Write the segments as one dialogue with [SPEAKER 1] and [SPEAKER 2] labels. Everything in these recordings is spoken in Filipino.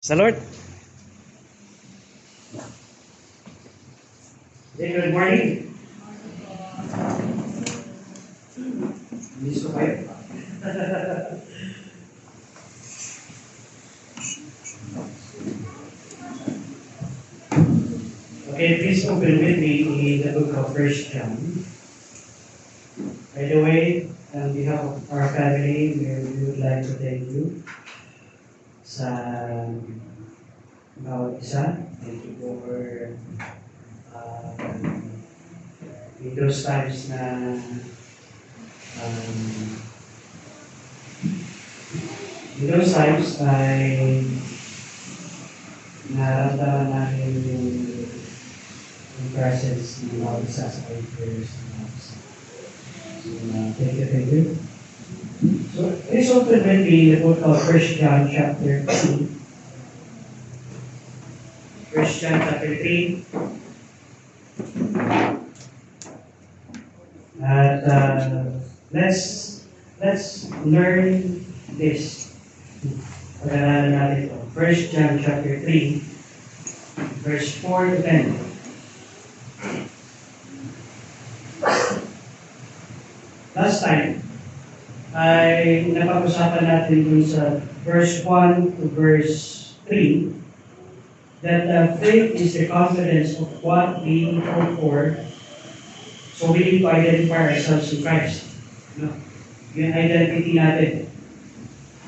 [SPEAKER 1] Sa Lord.
[SPEAKER 2] Okay, good morning. Miss ko kayo. Okay, please open with me in the book of First John. By the way, on behalf of our family, we would like to thank you sa bawat isa. Thank you for in those times na um, in those times ay nararamdaman namin yung presence ng bawat isa sa kayong prayers ng bawat isa. So, thank you. So, please open with me the book of 1 John chapter 3. 1 John chapter 3. At let's learn this. Pag-aralan natin ito. 1 John chapter 3, verse 4 to 10. Last time, ay napag-usapan natin dun sa verse 1 to verse 3 that faith is the confidence of what we hope for. So we need to identify ourselves in Christ. No? Yung identity natin.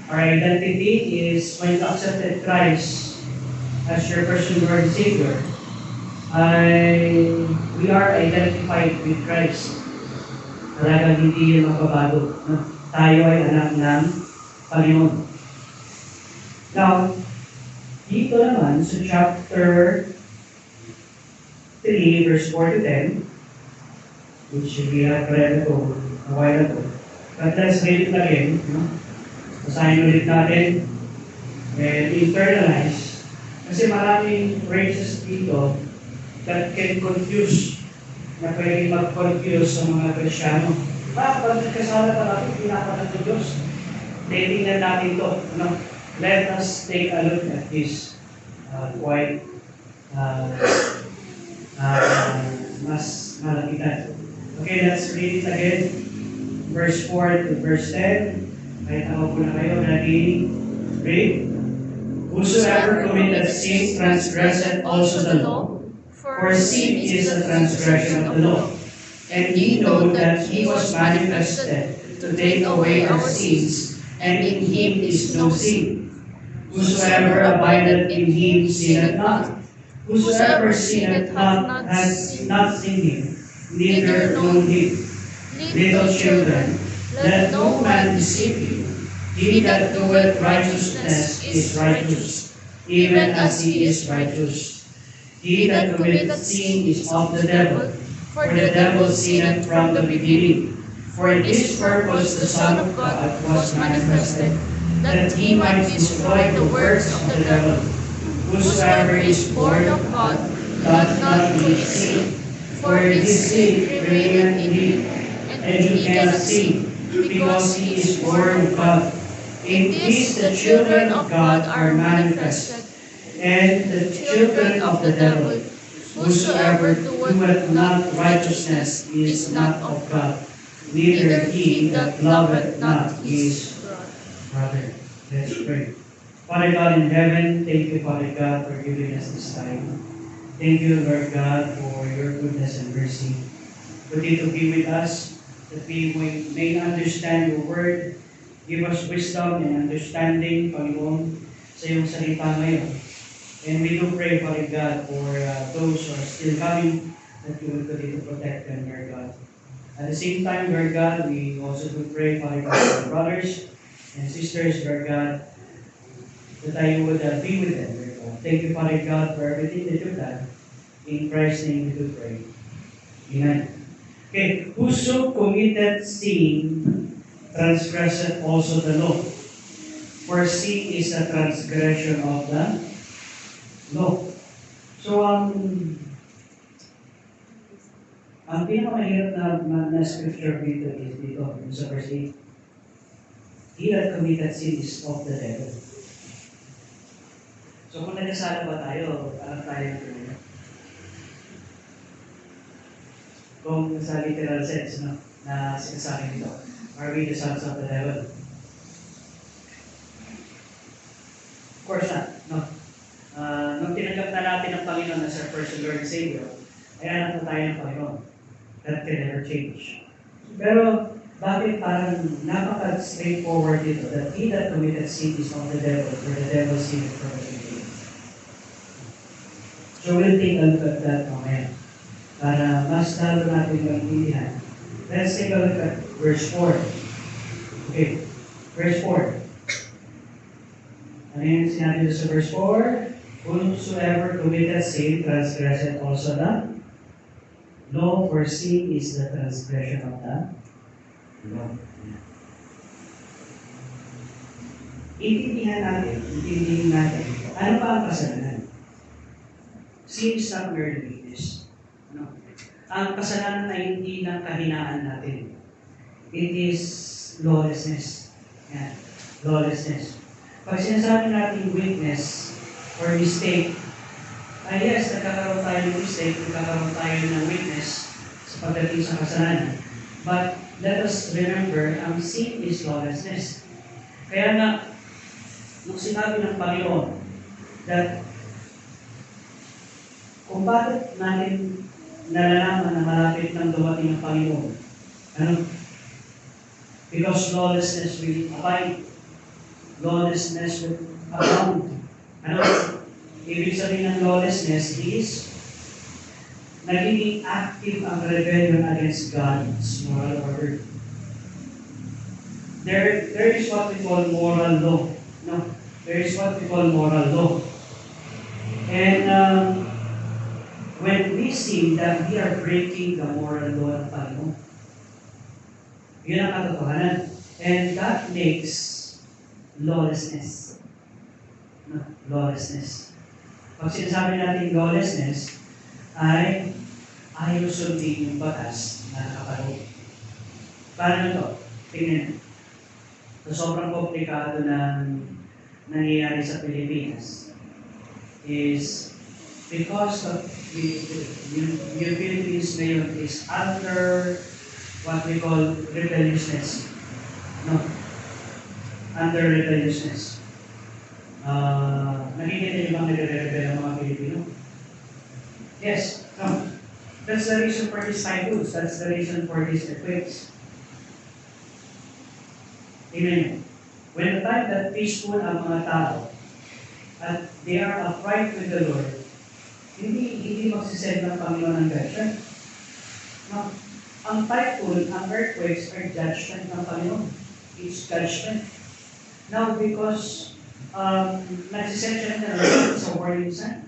[SPEAKER 2] Our identity is when you accepted Christ as your personal Lord and Savior, we are identified with Christ. Talagang hindi yun magbabago. No? Tayo ay anak ng Panginoon. Now, dito naman sa chapter 3, verse 4 to 10, which we have read ago, a while ago. But let's read it again. No? Basahin ulit natin and internalize. Kasi maraming phrases dito that can confuse, na pwede mag-confuse sa mga Kristyano. Bakit kasala talaga pinapalag ng Diyos? Titingnan natin ito. No? Let us take a look at this quite mas malapitan. Okay, let's read it again. Verse 4 to verse 10. Kahit ako po na kayo, ready? Read. Whosoever committed sin transgresseth also the law, for sin is a transgression of the law. And ye know that he was manifested to take away our sins, and in him is no sin. Whosoever abideth in him sinneth not. Whosoever sinneth not has not seen him, neither known him. Little children, let no man deceive you. He that doeth righteousness is righteous, even as he is righteous. He that committeth sin is of the devil, for the devil sinned from the beginning. For this purpose the Son of God was manifested, that he might destroy the works of the devil. Whosoever is born of God doth not commit sin, for his seed remaineth in him, and he cannot sin, because he is born of God. In this the children of God are manifested, and the children of the devil. Whosoever doeth not righteousness is not of God, neither he that loveth not his brother. Let's pray. Father God in heaven, thank you, Father God, for giving us this time. Thank you, Lord God, for your goodness and mercy. Continue to be with us, that we may understand your word. Give us wisdom and understanding, Panginoon, sa iyong salita ngayon. And we do pray, Father God, for those who are still coming, that you will continue to protect them, Lord God. At the same time, Lord God, we also do pray, Father God, for brothers and sisters, Lord God, that you would be with them, Lord God. Thank you, Father God, for everything that you've done. In Christ's name we do pray. Amen. Okay, whoso committed sin transgresseth also the law. For sin is a transgression of the law. So, ang pinakamahirap na scripture dito is dito, sa verse 8. He that committed sin is of the devil. So kung nagkasala ba tayo, alam tayo ng Panginoon. Kung sa literal sense, no, na sinasabi nito, are we the sons of the devil? Of course not, no. Nung tinanggap na natin ang Panginoon as our personal Lord and Savior, ay anak na tayo ng Panginoon. That can never change. Pero, bakit parang napaka-straightforward dito that he that committed sin is of the devil, for the devil sinned from the beginning. So we'll take a look at that mamaya. Para mas lalo natin maintindihan. Let's take a look at verse 4. Okay, verse 4. Ano yung sinabi sa verse 4? Whosoever committed sin transgresseth also the law, for sin is the transgression of the law. Intindihin natin, ano ba ang kasalanan? Sin is not mere weakness. No. Ang kasalanan ay hindi lang kahinaan natin. It is lawlessness. Yan. Lawlessness. Pag sinasabi natin weakness or mistake, ay yes, nagkakaroon tayo ng mistake, nagkakaroon tayo ng weakness sa pagdating sa kasalanan. But let us remember, ang sin is lawlessness. Kaya nga, nung sinabi ng Panginoon that kung bakit natin nalalaman na malapit ng dumating ng Panginoon, ano? Because lawlessness will abide. Lawlessness will abound. Ano? Ibig sabihin ng lawlessness is nagiging active ang rebellion against God's moral order. There is what we call moral law. No? There is what we call moral law. And when we see that we are breaking the moral law ng Panginoon, yun ang katotohanan. And that makes lawlessness. No? Lawlessness. Pag sinasabi natin lawlessness, ay ayaw sundin yung batas na nakapaloob. Paano to? Tingnan. So, sobrang komplikado ng nangyayari sa Pilipinas is because of yung Philippines ngayon is under what we call rebelliousness. No? Under rebelliousness. Nakikita niyo bang nagre-rebel ang mga Pilipino? Yes. No. That's the reason for these typhoons. That's the reason for these earthquakes. Amen. When the time that peaceful ang mga tao at they are upright with the Lord, hindi magsisend ng Panginoon ng judgment. No. Ang typhoon, ang earthquakes are judgment ng Panginoon. It's judgment. Now, because nagsisend siya na it's a warning sign.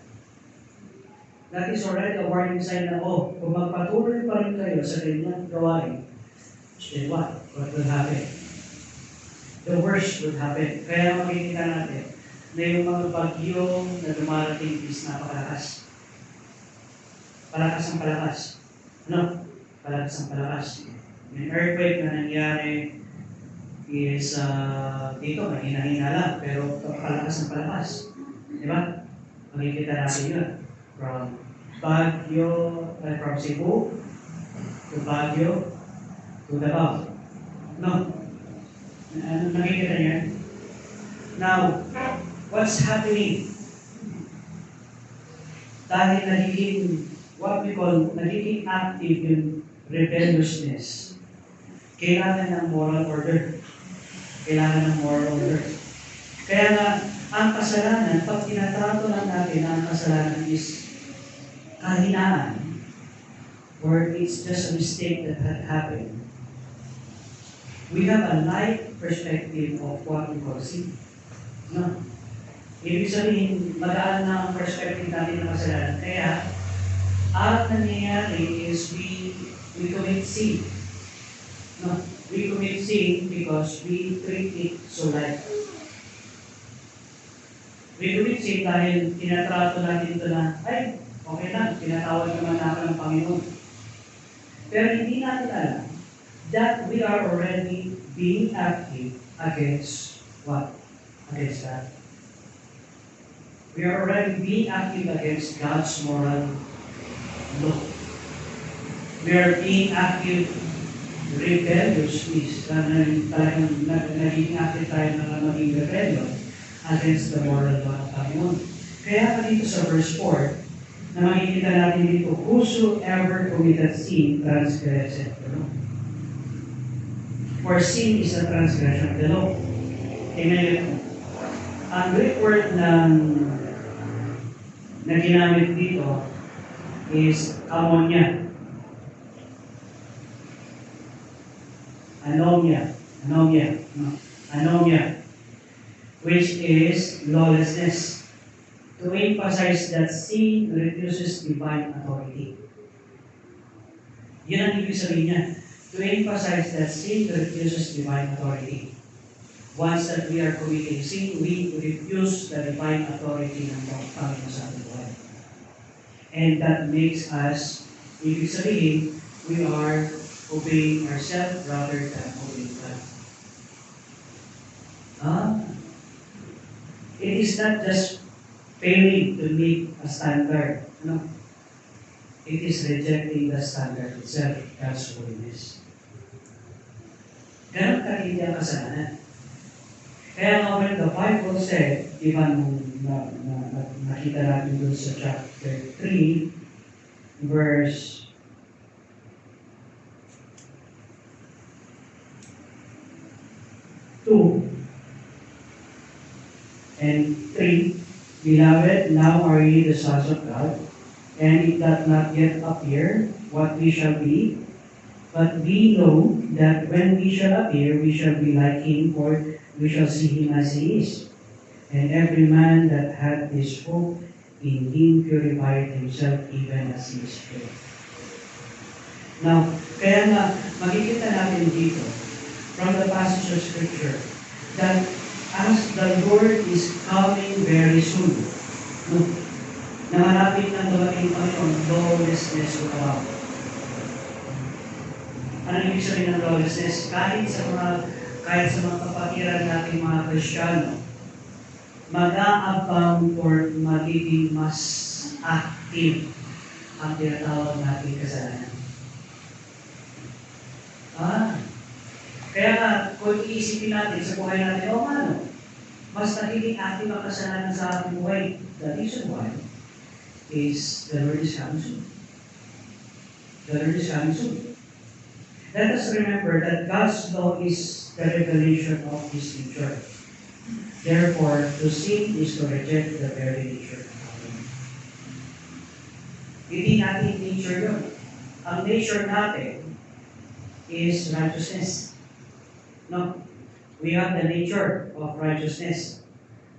[SPEAKER 2] That is already a warning sign na, kung magpatuloy pa rin kayo sa kanyang gawain, then what? What will happen? The worst will happen. Kaya makikita natin na yung mga bagyo na dumarating is napakalakas. Palakas ang palakas. Ano? Palakas ang palakas. Yung earthquake na nangyari is dito, mahina-hina lang, pero palakas ang palakas. Di ba? Makikita natin yun. From Cebu to Baguio to Davao. No? Nakikita niyo? Now, what's happening? Dahil nagiging, what we call, nagiging active yung rebelliousness, kailangan ng moral order. Kailangan ng moral order. Kaya nga, ang kasalanan, pag tinatrato lang natin na ang kasalanan is kahinaan, or it's just a mistake that had happened, we have a light perspective of what we call sin. No? Ibig sabihin, magaan na ang perspective natin ng kasalanan. Kaya, ang nangyayari is we commit sin. No? We commit sin because we treat it so light. We commit sin dahil tinatrato natin ito na, ay, okay lang, tinatawag naman natin ng Panginoon. Pero hindi natin alam that we are already being active against what? Against that. We are already being active against God's moral law. We are being active rebelliously. Talagang naging active tayo na maging rebellion against the moral law ng Panginoon. Kaya pa dito sa verse 4, na makikita natin dito, whosoever committed sin transgresseth the law. For sin is a transgression of the law. Tingnan. Ang Greek word na ginamit dito is ammonia. Anomia, which is lawlessness. To emphasize that sin refuses divine authority. Yun ang ibig sabihin niya. To emphasize that sin refuses divine authority. Once that we are committing sin, we refuse the divine authority ng Panginoon sa ating buhay. And that makes us, ibig sabihin, we are obeying ourselves rather than obeying God. It is not just failing to meet a standard. No. It is rejecting the standard itself, God's holiness. Ganun katindi ang kasalanan. Kaya nga when the Bible said, diba nakita natin doon sa chapter 3, verse 2 and 3, Beloved, now are ye the sons of God, and it doth not yet appear what we shall be, but we know that when we shall appear, we shall be like him, for we shall see him as he is. And every man that hath this hope in him purified himself even as he is pure. Now, kaya nga, makikita natin dito, from the passage of Scripture, that as the Lord is coming very soon, no, na malapit ng dumating Panginoon, lawlessness will abound. Ano ibig sabihin ng lawlessness? Kahit sa mga kapatiran nating mga Kristiyano, mag-aabang or magiging mas active ang tinatawag nating kasalanan. Kaya nga, kung iisipin natin sa buhay natin, mas nagiging active ang kasalanan sa ating buhay. The reason why is the Lord is coming soon. The Lord is coming soon. Let us remember that God's law is the revelation of His nature. Therefore, to sin is to reject the very nature of God. Hindi natin nature yun. Ang nature natin is righteousness. No? We have the nature of righteousness.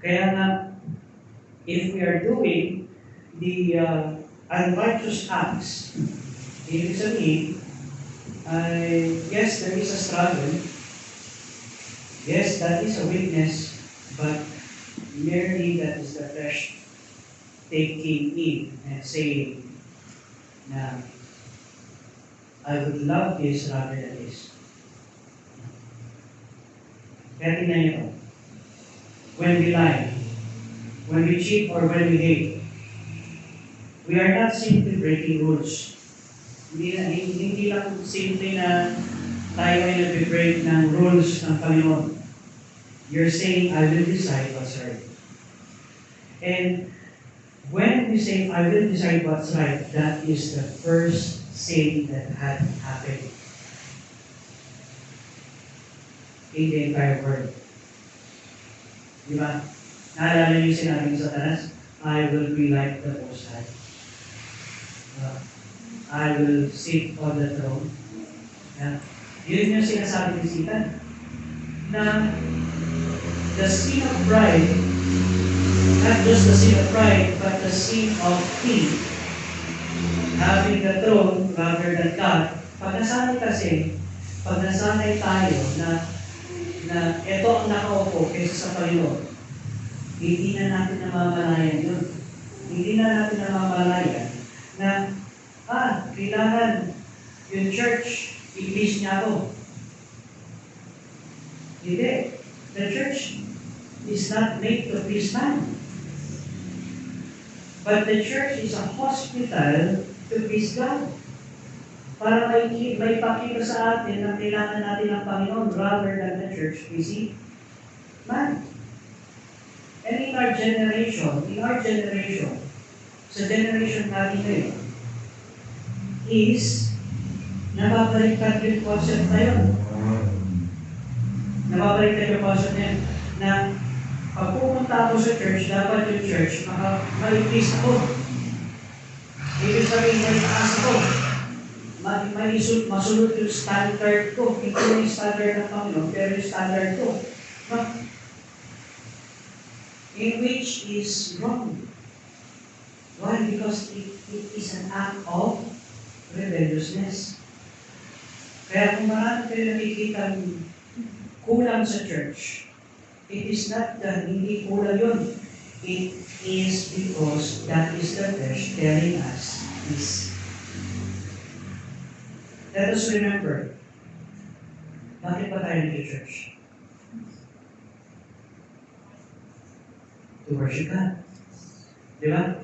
[SPEAKER 2] Kaya nga, if we are doing the unrighteous acts, ibig sabihin, yes, there is a struggle. Yes, that is a weakness, but merely that is the flesh taking in and saying, na I would love this rather than this. Kaya tingnan niyo ito. When we lie, when we cheat, or when we hate, we are not simply breaking rules. Hindi lang simple na tayo ay nag-break ng rules ng Panginoon. You're saying, I will decide what's right. And when we say, I will decide what's right, that is the first sin that had happened in the entire world. Diba? Naalala niyo sinabi ng Satanas, I will be like the Most High. I will sit on the throne. Yun yung sinasabi ni Satan. Na the sin of pride, not just the sin of pride, but the sin of king, having the throne rather than God. Pag nasanay tayo na ito ang nakaupo kaysa sa Panginoon, hindi na natin namamalayan yun. Hindi na natin namamalayan na kailangan yung church, i-please niya ako. Hindi. The church is not made to please man. But the church is a hospital to please God. Para may pakita sa atin na kailangan natin ng Panginoon rather than the church pleasing man. And in our generation, sa generation natin ngayon, is nababaliktad yung concept na yun. Nababaliktad yung concept na yun, na pag pumunta ako sa church, dapat yung church, ma-please ako. Ibig sabihin, ma-taas ako. Masunod yung standard ko. Hindi yung standard ng Panginoon, pero yung standard ko. In which is wrong. Why? Because it is an act of rebelliousness. Kaya kung marami kayo nakikita kulang sa church, it is not that hindi kulang yun. It is because that is the flesh telling us this. Let us remember, bakit ba tayo nag-church? To worship God. Di ba?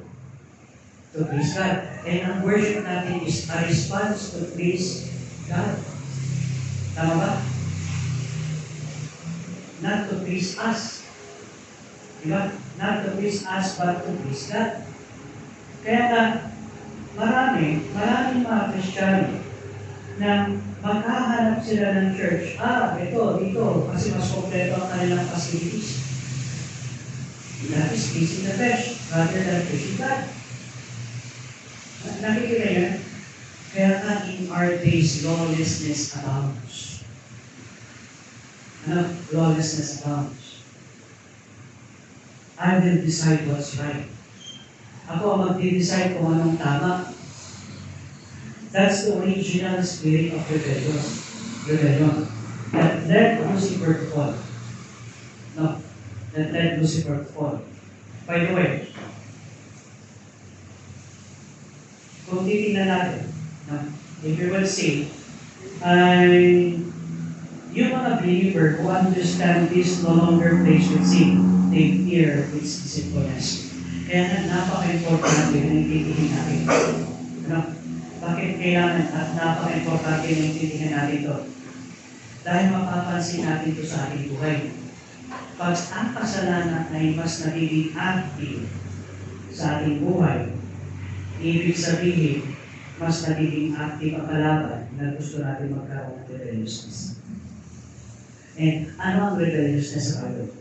[SPEAKER 2] To please God. And ang worship natin is a response to please God. Tama ba? Not to please us. Di ba? Not to please us, but to please God. Kaya nga, maraming mga Kristiyano na makahanap sila ng church. Dito, kasi mas kompleto ang kanilang facilities. That is pleasing the flesh rather than pleasing God. Nakikita niyo? Kaya nga in our days, lawlessness abounds. Lawlessness abounds. I will decide what's right. Ako ang mag-decide kung anong tama. That's the original spirit of rebellion. That led Lucifer to fall. No. That led Lucifer to fall. By the way, kung titignan natin, if you will see, yung mga believer who understand this no longer plays with sin, they fear its deceitfulness. Kaya napaka-importante na intindihin natin. Bakit kailangan at napaka-importante na intindihin natin ito? Dahil mapapansin natin ito sa ating buhay. Pag ang kasalanan ay mas nagiging active sa ating buhay, ibig sabihin, mas nagiging active ang kalaban na gusto natin magkaroon ng rebelliousness. And ano ang rebelliousness sa Bible?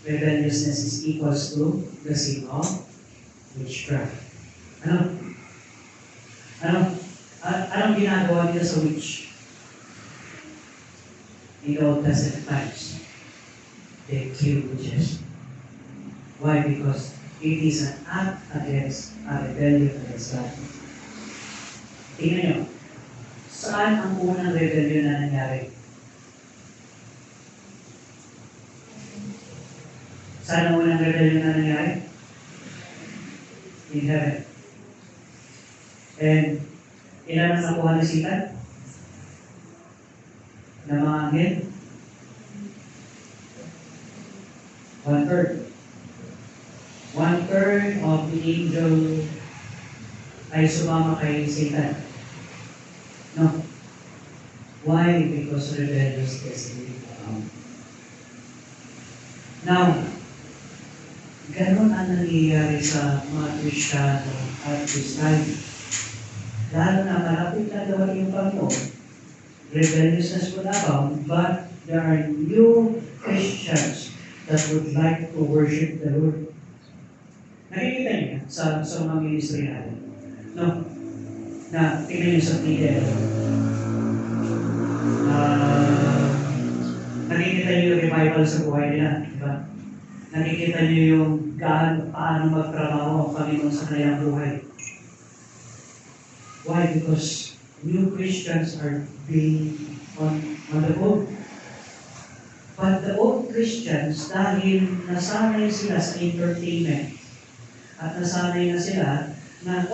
[SPEAKER 2] Rebelliousness is equals to the sin of witchcraft. Anong ginagawa nila sa witch? In the Old Testament times, they kill witches. Why? Because it is an act against a rebellion against God. Tingnan nyo, saan ang unang rebellion na nangyari? Saan ang unang rebellion na nangyari? In heaven. And ilan ang nakuha ni Satan? Na mga anghel? 1/3. 1/3 of the angel ay sumama kay Satan. No. Why? Because rebellious destiny. Now, ganun ang nangyayari sa mga Kristiyano at Kristiyano. Lalo na malapit na gawain yung Panginoon, rebelliousness will abound, but there are new Christians that would like to worship the Lord. Nakikita niyo sa mga ministry natin. No? Na tingnan niyo sa Peter. Nakikita niyo yung revival sa buhay nila. Diba? Nakikita niyo yung paano magtrabaho ang Panginoon sa kanyang buhay. Why? Because new Christians are being on the road. But the old Christians, dahil nasanay sila sa entertainment, at nasanay na sila na,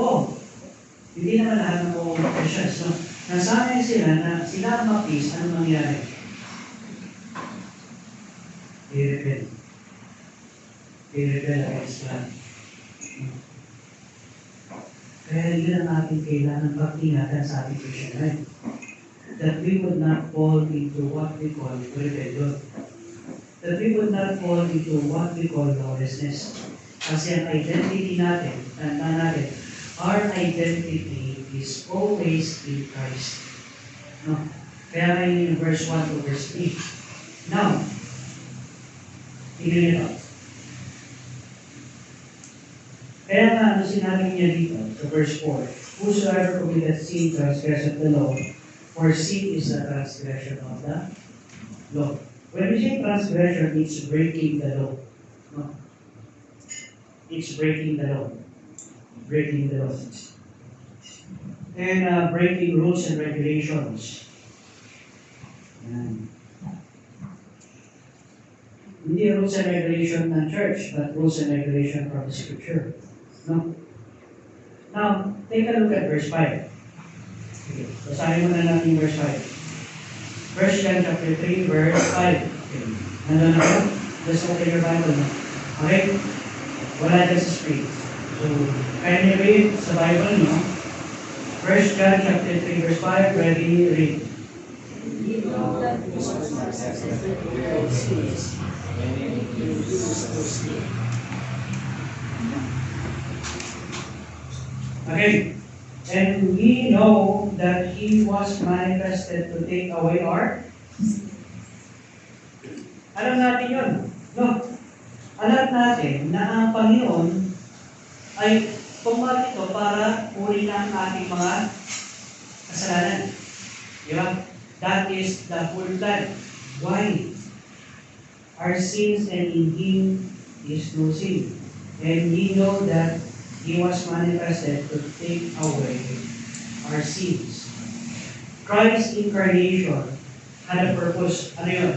[SPEAKER 2] hindi naman lahat ng old Christians. No? Nasanay sila na sila ang mapis, ano mangyari? I-repent. They rebel against God. Kaya yun ang ating kailangan pag-ingatan sa ating Christian life. That we would not fall into what we call rebellion. That we would not fall into what we call lawlessness. Kasi ang identity natin, tanda natin, our identity is always in Christ. No? Kaya ngayon in verse 1 to verse 3. Now, tignan nyo. Kaya nga, ano sinabi niya dito sa verse 4, whosoever committed sin transgresseth the law, for sin is the transgression of the law. When we say transgression, it's breaking the law. No? It's breaking the law. Breaking the law. And breaking rules and regulations. Yan. Hindi rules and regulation ng church, but rules and regulation from the scripture. No? Now, take a look at verse 5. Okay. Basahin mo na natin verse 5. 1 John chapter 3, verse 5. Okay. Nandun ako? Just open your Bible. No? Okay? Wala dyan sa screen. So, can you read sa Bible, no? 1 John chapter 3, verse 5. Ready, read.
[SPEAKER 1] You know that we must accept the real sins, and it reduces those sins.
[SPEAKER 2] Okay. And we know that He was manifested to take away our. Alam natin yun. No. Alam natin na ang Panginoon ay pumarito para uri na ang ating mga kasalanan. Di ba? That is the full plan. Why? Our sins and in Him is no sin. And we know that He was manifested to take away our sins. Christ's incarnation had a purpose. Ano yun?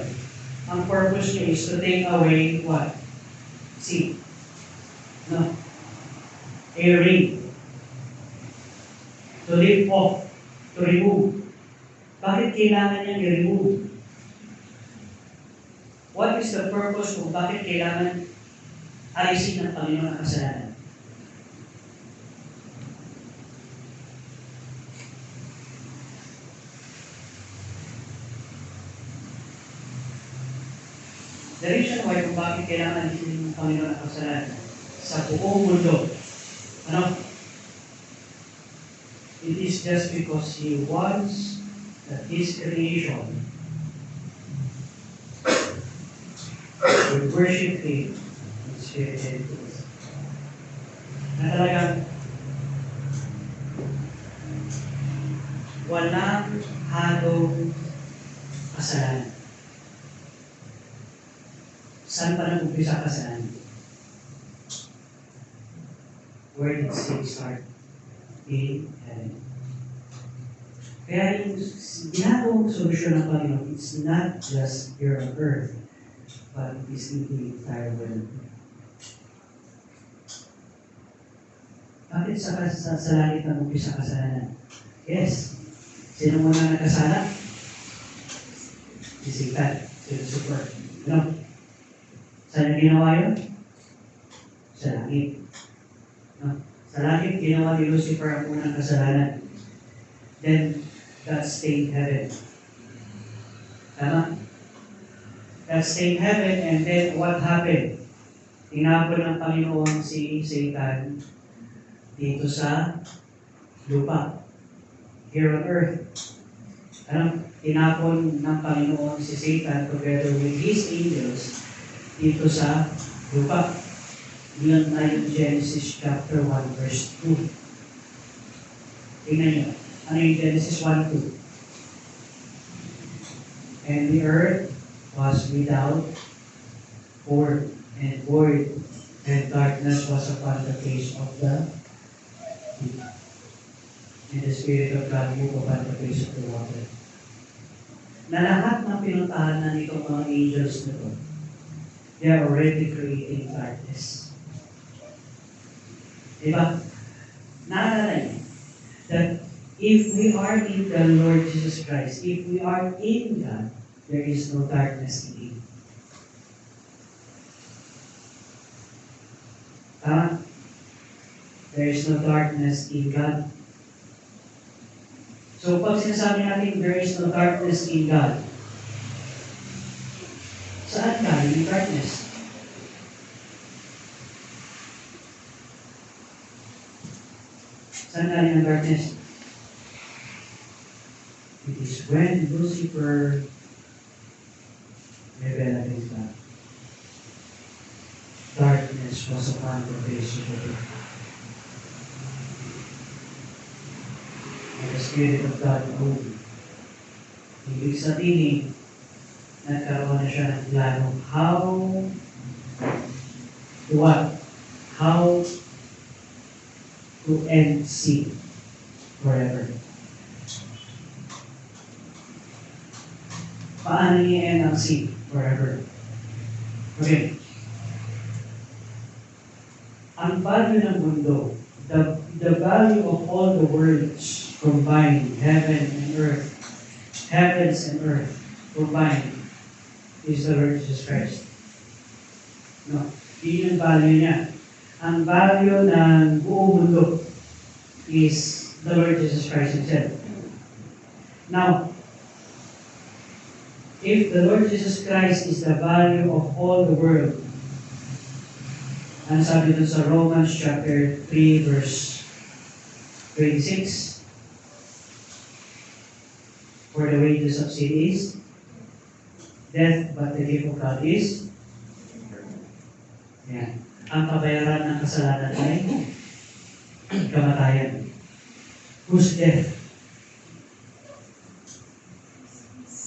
[SPEAKER 2] Ang purpose niya is to take away what? Sin. No. Erring. To live off. To remove. Bakit kailangan niyang i-remove? What is the purpose kung bakit kailangan alisin ng Panginoon ang kasalanan? The reason why kung bakit kailangan alisin ng Panginoon ang kasalanan sa buong mundo, ano? It is just because He wants that His creation will worship Him in spirit and truth. Na talagang walang halong kasalanan. Saan pa nag-umpisa kasalanan? Where did sin start? In heaven. Kaya yung ginagawang solusyon ng Panginoon, it's not just here on earth, but it is in the entire world. Bakit sa langit ang umpisa kasalanan? Yes. Sino muna nagkasala? Si Satan, si Lucifer. Ano? Saan ginawa yun? Sa langit. No? Sa langit, ginawa ni Lucifer ang unang kasalanan. Then, God stayed in heaven. Tama? God stayed in heaven, and then what happened? Tinapon ng Panginoon si Satan dito sa lupa. Here on earth. Ano? Tinapon ng Panginoon si Satan together with his angels dito sa lupa. Bilang tayo Genesis chapter 1 verse 2. Tingnan nyo. Ano yung Genesis 1:2? And the earth was without form and void, and darkness was upon the face of the deep. And the Spirit of God moved upon the face of the water. Na lahat ng pinuntahan na nitong mga angels na ito, they are already creating darkness. Diba? Naalala niyo that if we are in the Lord Jesus Christ, if we are in God, there is no darkness in Him. Tama? There is no darkness in God. So pag sinasabi natin there is no darkness in God, saan galing yung darkness? Saan galing ang darkness? It is when Lucifer rebelled against God. Darkness was upon the face of the earth. And the Spirit of God moved. Ibig sabihin, nagkaroon na siya ng plano. How to what? How to end sin forever. Paano i-end ang sin forever? Okay. Ang value ng mundo, the value of all the worlds combined, heavens and earth combined, is the Lord Jesus Christ. No, yun yung value niya. Ang value ng buong mundo is the Lord Jesus Christ himself. Now, if the Lord Jesus Christ is the value of all the world, ano sabi dun sa Romans chapter 3 verse 26? For the wages of sin is death, but the gift of God is yan. Ang kabayaran ng kasalanan ay kamatayan. Whose death?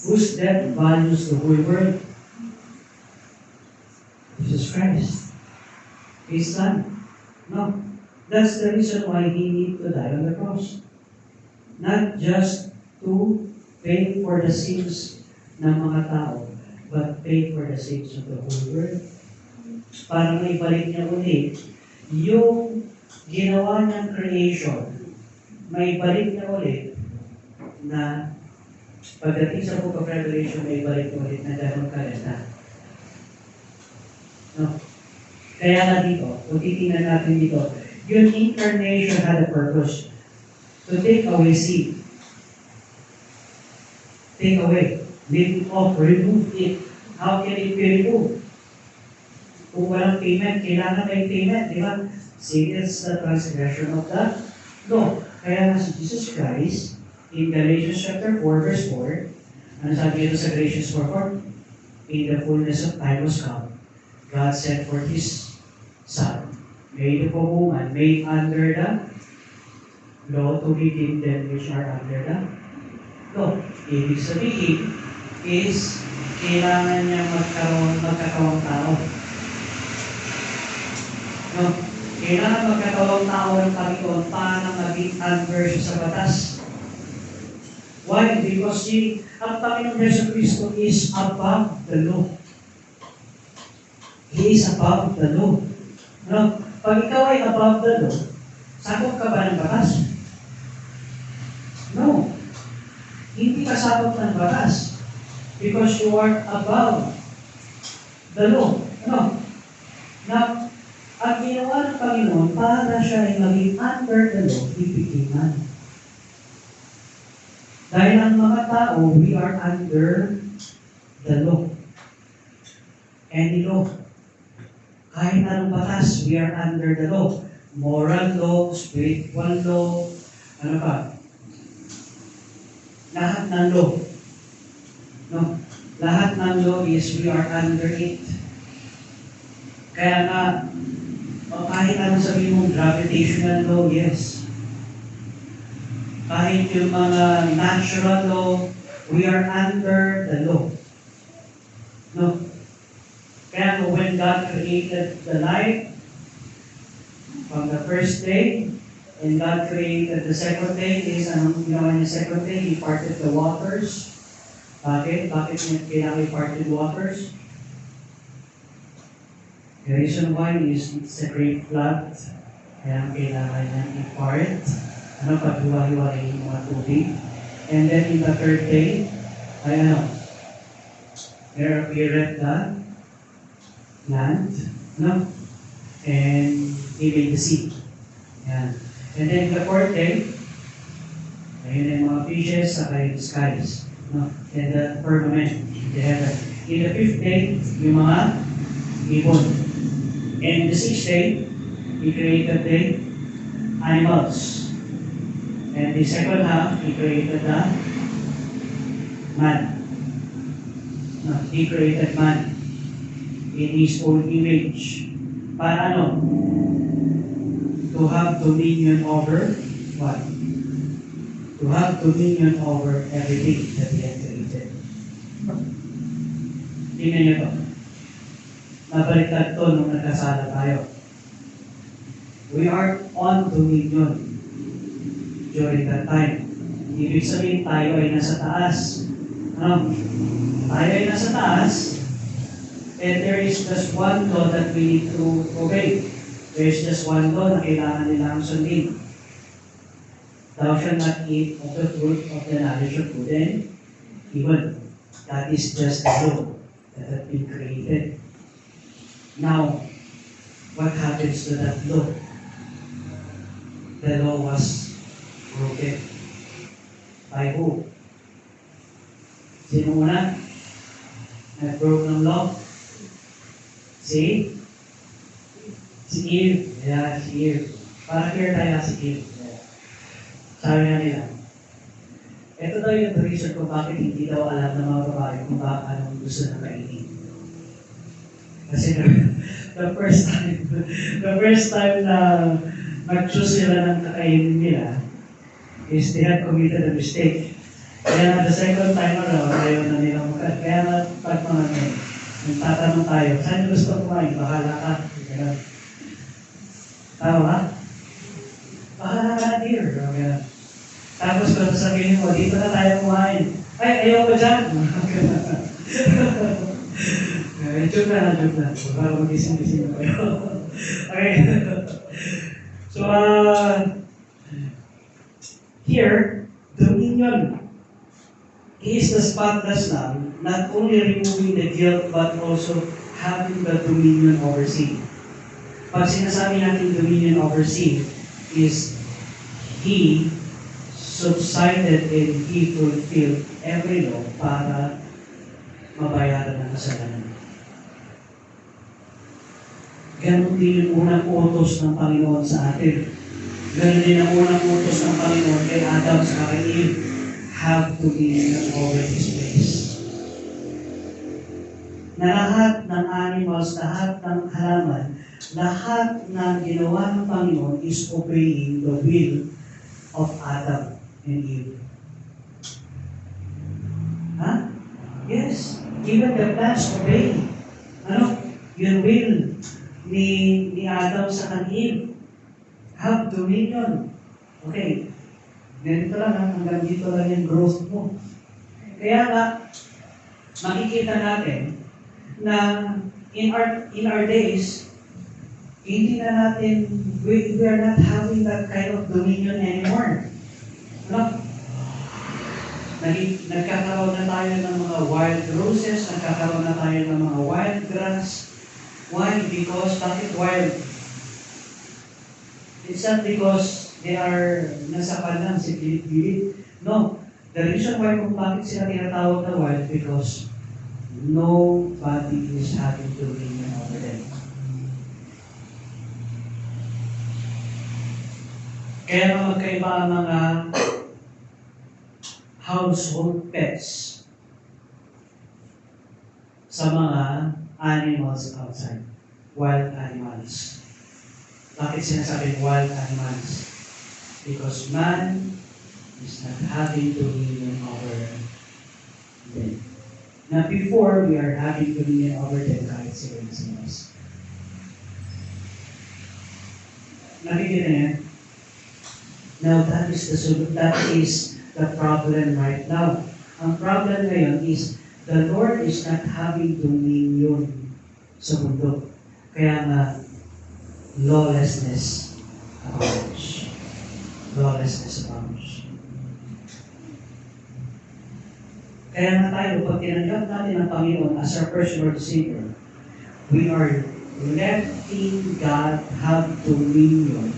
[SPEAKER 2] Whose death values the whole world? Jesus Christ. His Son. No. That's the reason why He needed to die on the cross. Not just to pay for the sins ng mga tao, but pay for the sins of the whole world. Para maibalik niya ulit yung ginawa niyang creation, maibalik niya ulit na pagdating sa Book of Revelation, maibalik niya ulit na gano'n kalenda. No? Kaya nga dito, kung titingnan natin dito, yung incarnation had a purpose to take away sin. Take away. Lift it off. Remove it. How can it be removed? Kung walang payment, kailangan may payment, di ba? Sin is the transgression of the law. Kaya nga si Jesus Christ, in Galatians chapter 4, verse 4, ano sabi ito sa Galatians 4:4? In the fullness of time was come, God sent forth His Son, made of a woman, made under the law to redeem them which are under the law. Ibig sabihin is kailangan niya magkatawang tao. No? Kailangan magkatawang tao ng Panginoon para maging under sa batas. Why? Because ang Panginoon Yesu Cristo is above the law. He is above the law. No? Pag ikaw ay above the law, sakop ka ba ng batas? No. Hindi ka sakop ng batas. Because you are above the law. No. Now, ang ginawa ng Panginoon, para siya ay maging under the law, He became man. Dahil ang mga tao, we are under the law. Any law. Kahit anong batas, we are under the law. Moral law, spiritual law, ano pa? Lahat ng law. No? Lahat ng law is we are under it. Kaya nga, kahit ano sabihin mong gravitational law, yes. Kahit yung mga natural law, we are under the law. No? Kaya when God created the light from the first day, and God created the second day, is anong ginawa niya second day? He parted the waters. Bakit? Bakit niya kailangan i-parted waters? The reason why is it's a great flood. Kaya kailangan niya i-part. Paghiwa-hiwalay yung mga tubig. And then in the third day, there appeared the land. And He made the sea. Yan. And then the fourth day, ayun yung mga fishes sa yung skies. No? And the firmament, the heaven. In the fifth day, yung mga ibon. And the sixth day, He created the animals. And the second half, He created the man. No, He created man in His own image. Para ano? To have dominion over what? To have dominion over everything that He had created. Tingnan niyo to. Nabaliktad to nung nagkasala tayo. We are on dominion during that time. Ibig sabihin tayo ay nasa taas. Ano? Tayo ay nasa taas, and there is just one law that we need to obey. There is just one law na kailangan nilang sundin. Thou shalt not eat of the fruit of the knowledge of good and evil. That is just the law that had been created. Now, what happens to that law? The law was broken. By who? Sino una? Nag-broke ng law? Si Eve. Yeah, si Eve. Para clear tayo si Eve. Yeah. Sabi nga nila, ito daw yung reason kung bakit hindi daw alam ng mga babae kung anong gusto na kainin. Kasi the first time na nag-choose sila ng kakainin nila is they had committed a mistake. Kaya na the second time around, ayaw na nilang magkat. Kaya na pag mga nagtatanong tayo, saan gusto kumain? Bahala ka. Tama ba? Bahala ka, dear. Okay. Tapos kung sasabihin mo, dito na tayo kumain. Ay, ayaw ko dyan. Joke na. Para magising-gising na kayo. Okay. So, here, dominion is the spotless lamb, not only removing the guilt, but also having the dominion over sin. Pag sinasabi natin dominion over sin, is He subsided and He fulfilled every law para mabayaran ang kasalanan. Ganon din yung unang utos ng Panginoon sa atin. Ganon din ang unang utos ng Panginoon kay Adam sa kay Eve. Have to be over His place. Na lahat ng animals, lahat ng halaman, lahat ng ginawa ng Panginoon is obeying the will of Adam and Eve. Huh? Yes. Even the plants obey. Ano? Yung will ni Adam sa kay Eve. Have dominion. Okay. Ganito lang, hanggang dito lang yung growth mo. Kaya nga, makikita natin na in our days, hindi na natin, we are not having that kind of dominion anymore. No? Nagkakaroon na tayo ng mga wild roses, nagkakaroon na tayo ng mga wild grass. Why? Because, bakit wild? It's not because they are nasa panang si Pilip. No. The reason why kung bakit sila tinatawag na wild, because nobody is having dominion over them. Kaya magkaiba ang mga household pets sa mga animals outside. Wild animals. Bakit sinasabing wild animals? Because man is not having dominion over them. Now before, we are having dominion over them kahit sila yung sinas. Nakikita niya? Now that is the problem right now. Ang problem ngayon is the Lord is not having dominion sa mundo. Kaya nga, lawlessness abounds. Lawlessness abounds. Kaya nga tayo, pag tinanggap natin ang Panginoon as our personal Savior, we are letting God have dominion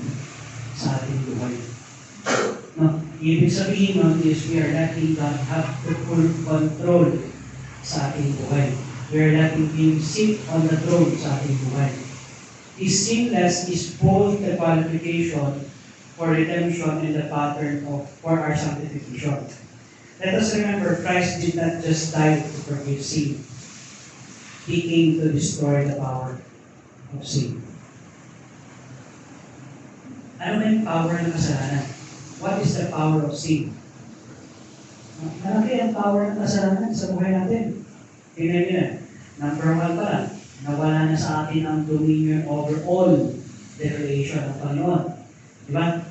[SPEAKER 2] sa ating buhay. No? Ibig sabihin nun is we are letting God have the full control sa ating buhay. We are letting Him sit on the throne sa ating buhay. His sinless is both the qualification for redemption and the pattern for our sanctification. Let us remember, Christ did not just die to forgive sin. He came to destroy the power of sin. Ano ba yung power ng kasalanan? What is the power of sin? Malaki ang power ng kasalanan sa buhay natin. Tingnan niyo na. Number 1 pa lang, nawala na sa atin ang dominion over all the creation ng Panginoon. Diba?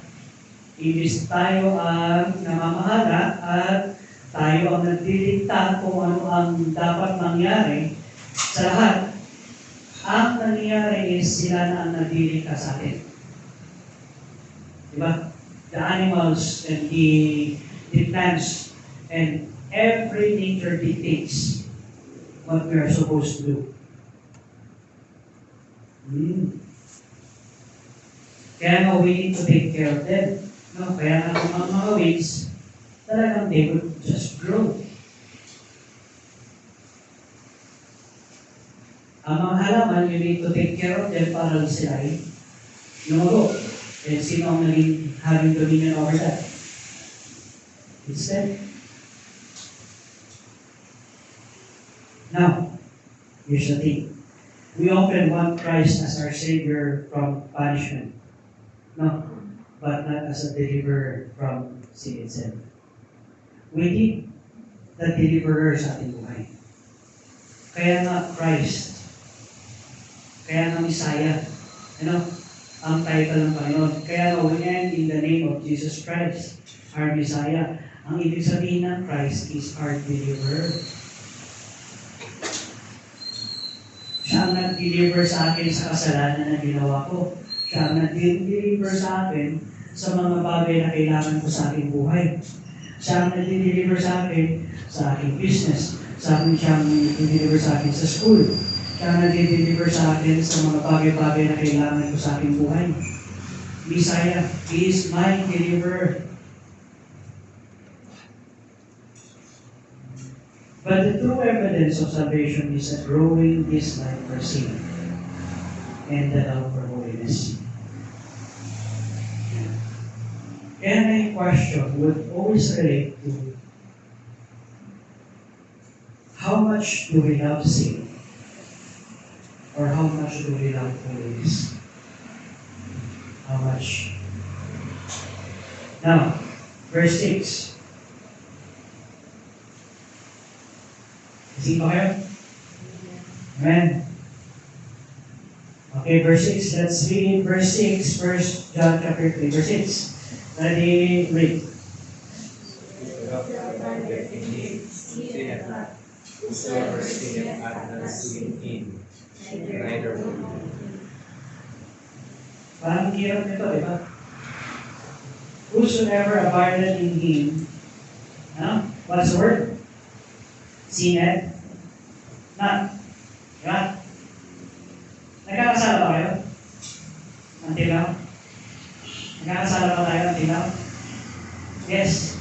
[SPEAKER 2] Imbis tayo ang namamahala at tayo ang nagdidikta kung ano ang dapat mangyari sa lahat. Ang nangyayari is sila na ang nagdidikta sa atin. Diba? The animals and the plants and every nature dictates what we are supposed to do. Kaya nga we need to take care of them. No? Kaya nga ang mga weeds, talagang they will just grow. Ang mga halaman, you need to take care of them para sila ay lumago. And sino ang naging having dominion over that? It's them. Now, here's the thing. We often want Christ as our Savior from punishment. No, but not as a deliverer from sin itself. We need the deliverer sa ating buhay. Kaya nga Christ, kaya nga Messiah, ang title ng Panginoon. Kaya nga we end in the name of Jesus Christ, our Messiah. Ang ibig sabihin ng Christ is our deliverer. Siya ang nag-deliver sa akin sa kasalanan na ginawa ko. Siya ang nag-deliver sa akin sa mga bagay na kailangan ko sa aking buhay. Siya ang nag-deliver sa akin sa aking business. Siya ang nag-deliver sa akin sa school. Siya ang nag-deliver sa akin sa mga bagay-bagay na kailangan ko sa aking buhay. Messiah, He is my deliverer. But the true evidence of salvation is a growing dislike for sin and the love for holiness. And my question would always relate to how much do we love sin or how much do we love holiness? How much? Now, verse 6. Isip ba kayo? Amen. Okay, verse 6. Let's read verse 6, 1 John chapter 3, verse 6. Ready, read.
[SPEAKER 1] Whosoever sinneth hath not seen him, neither will he.
[SPEAKER 2] Parang hirap nito, di ba? Whosoever abideth in him, what's the word? Sinneth not. Diba? Nagkakasala ba kayo? Until now? Nagkakasala ba tayo until now? Yes.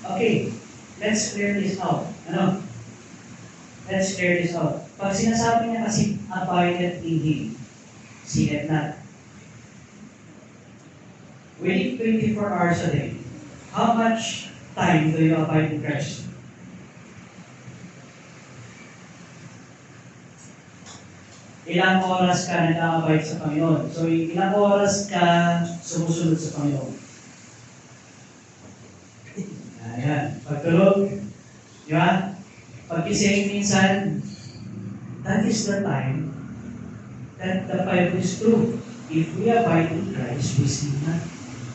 [SPEAKER 2] Okay. Let's clear this out. Let's clear this out. Pag sinasabi niya kasi abideth in Him, sinneth not. We live 24 hours a day. How much time do you abide in Christ? Ilang oras ka nag-abide sa Panginoon? So, ilang oras ka sumusunod sa Panginoon? Ayan. Pagtulog, di ba? Pag-ising minsan, that is the time that the Bible is true. If we abide in Christ, we sin not.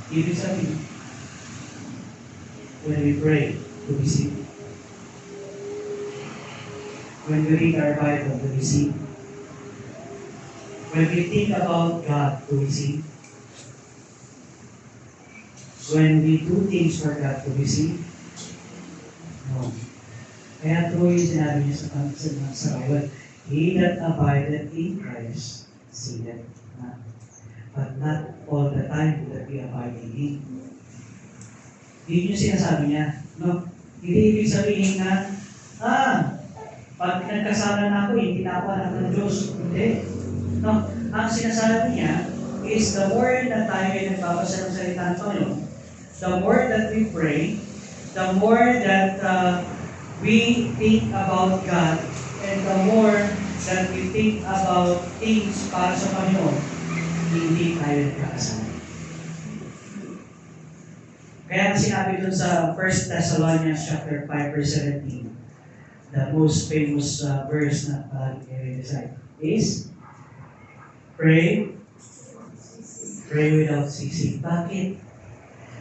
[SPEAKER 2] Ibig sabihin, when we pray, do we sin? When we read our Bible, do we sin? When we think about God, do we sin? When we do things for God, do we sin? No. Kaya true yung sinabi niya sa Bible. He that abideth in Christ sinneth not, but not all the time that we abide in Him. Yun yung sinasabi niya. No? Hindi ibig sabihin na, pag nagkasala na ako, hindi na ako anak ng Diyos. Hindi. No? Ang sinasabi niya is the more na tayo ay nagbabasa ng salita ng Panginoon, the more that we pray, the more that we think about God, and the more that we think about things para sa Panginoon, hindi tayo nagkakasala. Kaya ang sinabi dun sa 1 Thessalonians chapter 5 verse 17, the most famous verse na palagi kayo recite is, pray without ceasing. Bakit?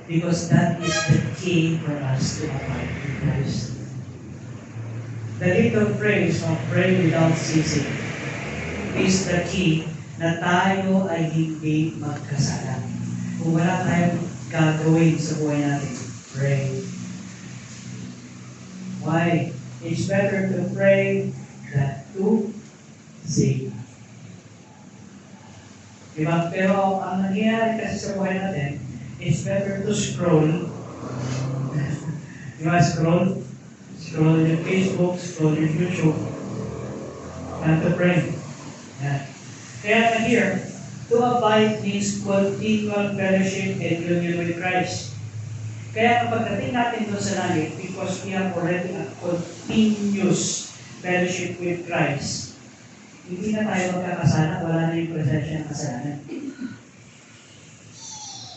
[SPEAKER 2] Because that is the key for us to abide in Christ. The little phrase of pray without ceasing is the key na tayo ay hindi magkasala. Kung wala tayong gagawin sa buhay natin, pray. Why? It's better to pray than to sing. Diba? Pero ang nangyayari kasi sa buhay natin, it's better to scroll. Diba? Scroll in Facebook, scroll in YouTube, and to pray. Yeah. Kaya here, to abide means continual fellowship and union with Christ. Kaya kapag dating natin doon sa langit, because we have already a continuous fellowship with Christ, hindi na tayo magkakasala, wala na yung presensya ng kasalanan.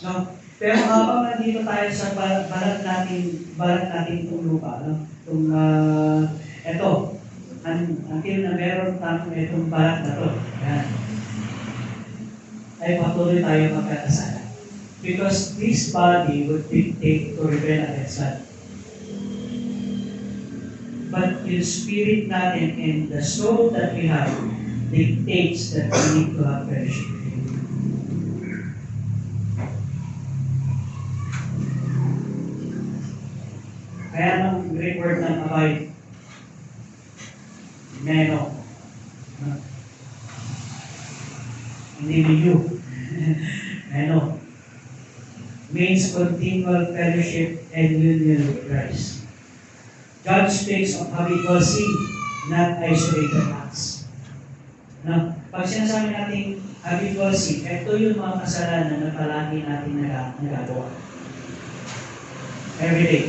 [SPEAKER 2] No? Pero habang nandito tayo sa balat natin itong lupa, no? Until na meron tayo itong balat na to, yan, ay patuloy tayo magkakasala. Because this body would dictate to rebel against God. But yung spirit natin and the soul that we have dictates that we need to have fellowship with Him. Kaya ang Greek word ng abide, meno. Hindi you. Meno. Means continual fellowship and union with Christ. God speaks of habitual sin, not isolated acts. Now, pag sinasabi natin habitual sin, ito yung mga kasalanan na palagi natin nagagawa. Every day.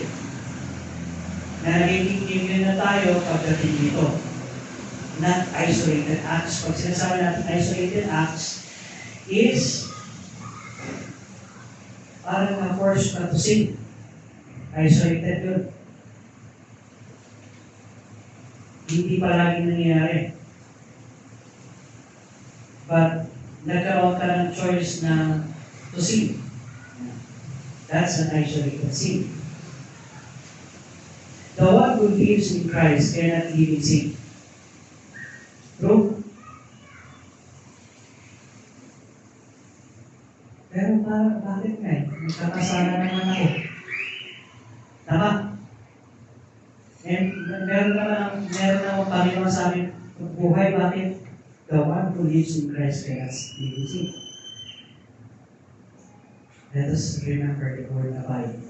[SPEAKER 2] Nagiging na tayo pagdating dito. Not isolated acts. Pag sinasabi natin isolated acts, is parang na-force na to sin. Isolated yun. Hindi palagi nangyayari. But nagkaroon ka ng choice na to sin. That's an isolated sin. The one who lives in Christ cannot live in sin. True? Pero bakit nga eh? Nagkakasala naman ako. Tama? Meron naman Panginoon sa amin buhay, bakit? The one who lives in Christ cannot live in sin. Let us remember the word abide.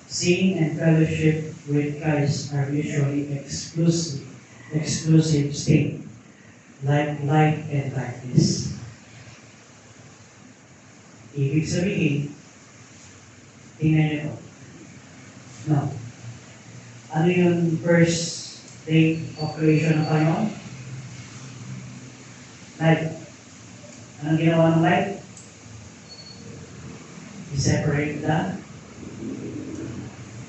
[SPEAKER 2] Sin and fellowship with Christ are usually exclusive state, like light and darkness. Ibig sabihin, tingnan niyo ito. No. Ano yung first state of creation ng Panginoon? Light. Anong ginawa ng light? He separated the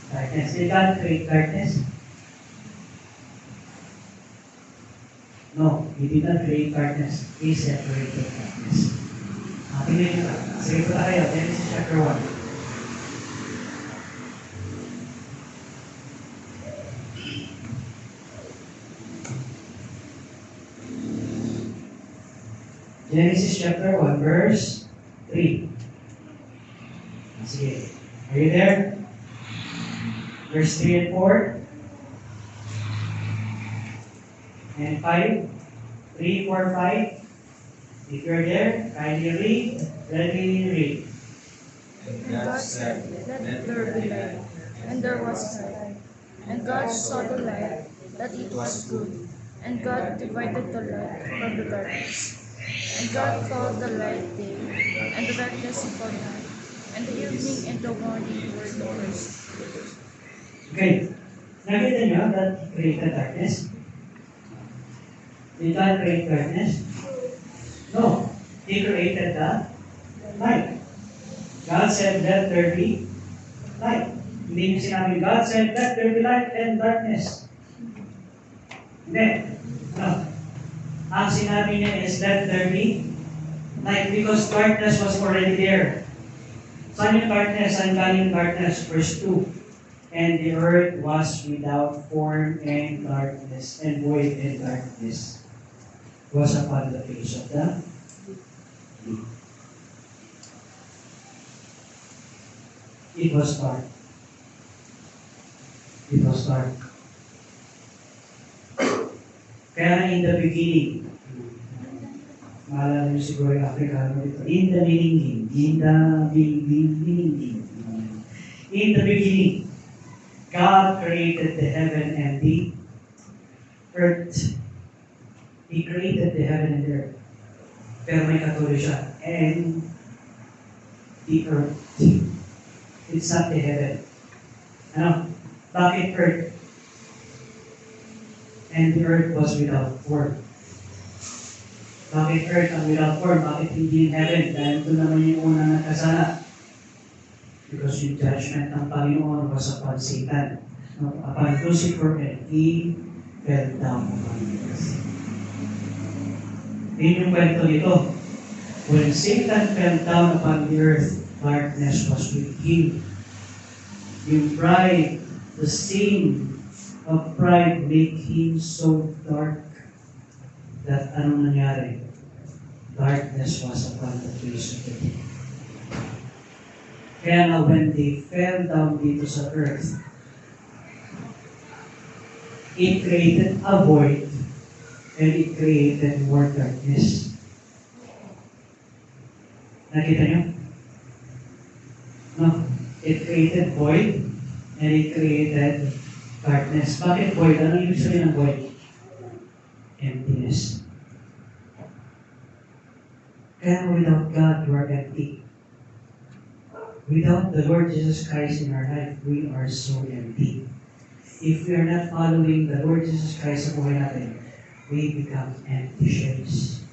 [SPEAKER 2] darkness. Did God create darkness? No, He did not create darkness. He separated darkness. Tingnan niyo. Sige po tayo. Genesis chapter 1. Genesis chapter 1, verse 3. Sige. Are you there? Verse 3 and 4. and 5. 3, 4, 5. If you're there, kindly read. Let me read.
[SPEAKER 1] And God said, let there be light. And there was light. And God saw the light, that it was good. And God divided the light from the darkness. And God called the light day, and the darkness he called night. And the evening and the morning were the first.
[SPEAKER 2] Okay. Nakita niyo that He created darkness? Did God create darkness? No. He created the light. God said, let there be light. Hindi niyo sinabi, God said, let there be light and darkness. Hindi. No. Ang sinabi niya is, let there be light because darkness was already there. Saan yung darkness? Saan galing yung darkness? Verse 2. And the earth was without form and darkness, and void and darkness was upon the face of the deep. It was dark. It was dark. Kaya in the beginning, maalala niyo siguro yung Afrikano dito, in the beginning, in the beginning, God created the heaven and the earth. He created the heaven and the earth. Pero may katuloy siya. And the earth. It's not the heaven. Ano? Bakit earth? And the earth was without form. Bakit earth ang without form? Bakit hindi yung heaven? Dahil ito naman yung unang nakasala. Because yung judgment ng Panginoon was upon Satan. Upon Lucifer, and he fell down upon the earth. Yun yung kwento nito. When Satan fell down upon the earth, darkness was with him. Yung pride, the sin of pride made him so dark that anong nangyari? Darkness was upon the face of the deep. Kaya nga when they fell down dito sa earth, it created a void and it created more darkness. Nakita niyo? No. It created void and it created darkness. Bakit void? Ano ibig sabihin ng void? Emptiness. Kaya without God, you are empty. Without the Lord Jesus Christ in our life, we are so empty. If we are not following the Lord Jesus Christ sa buhay natin, we become empty shells.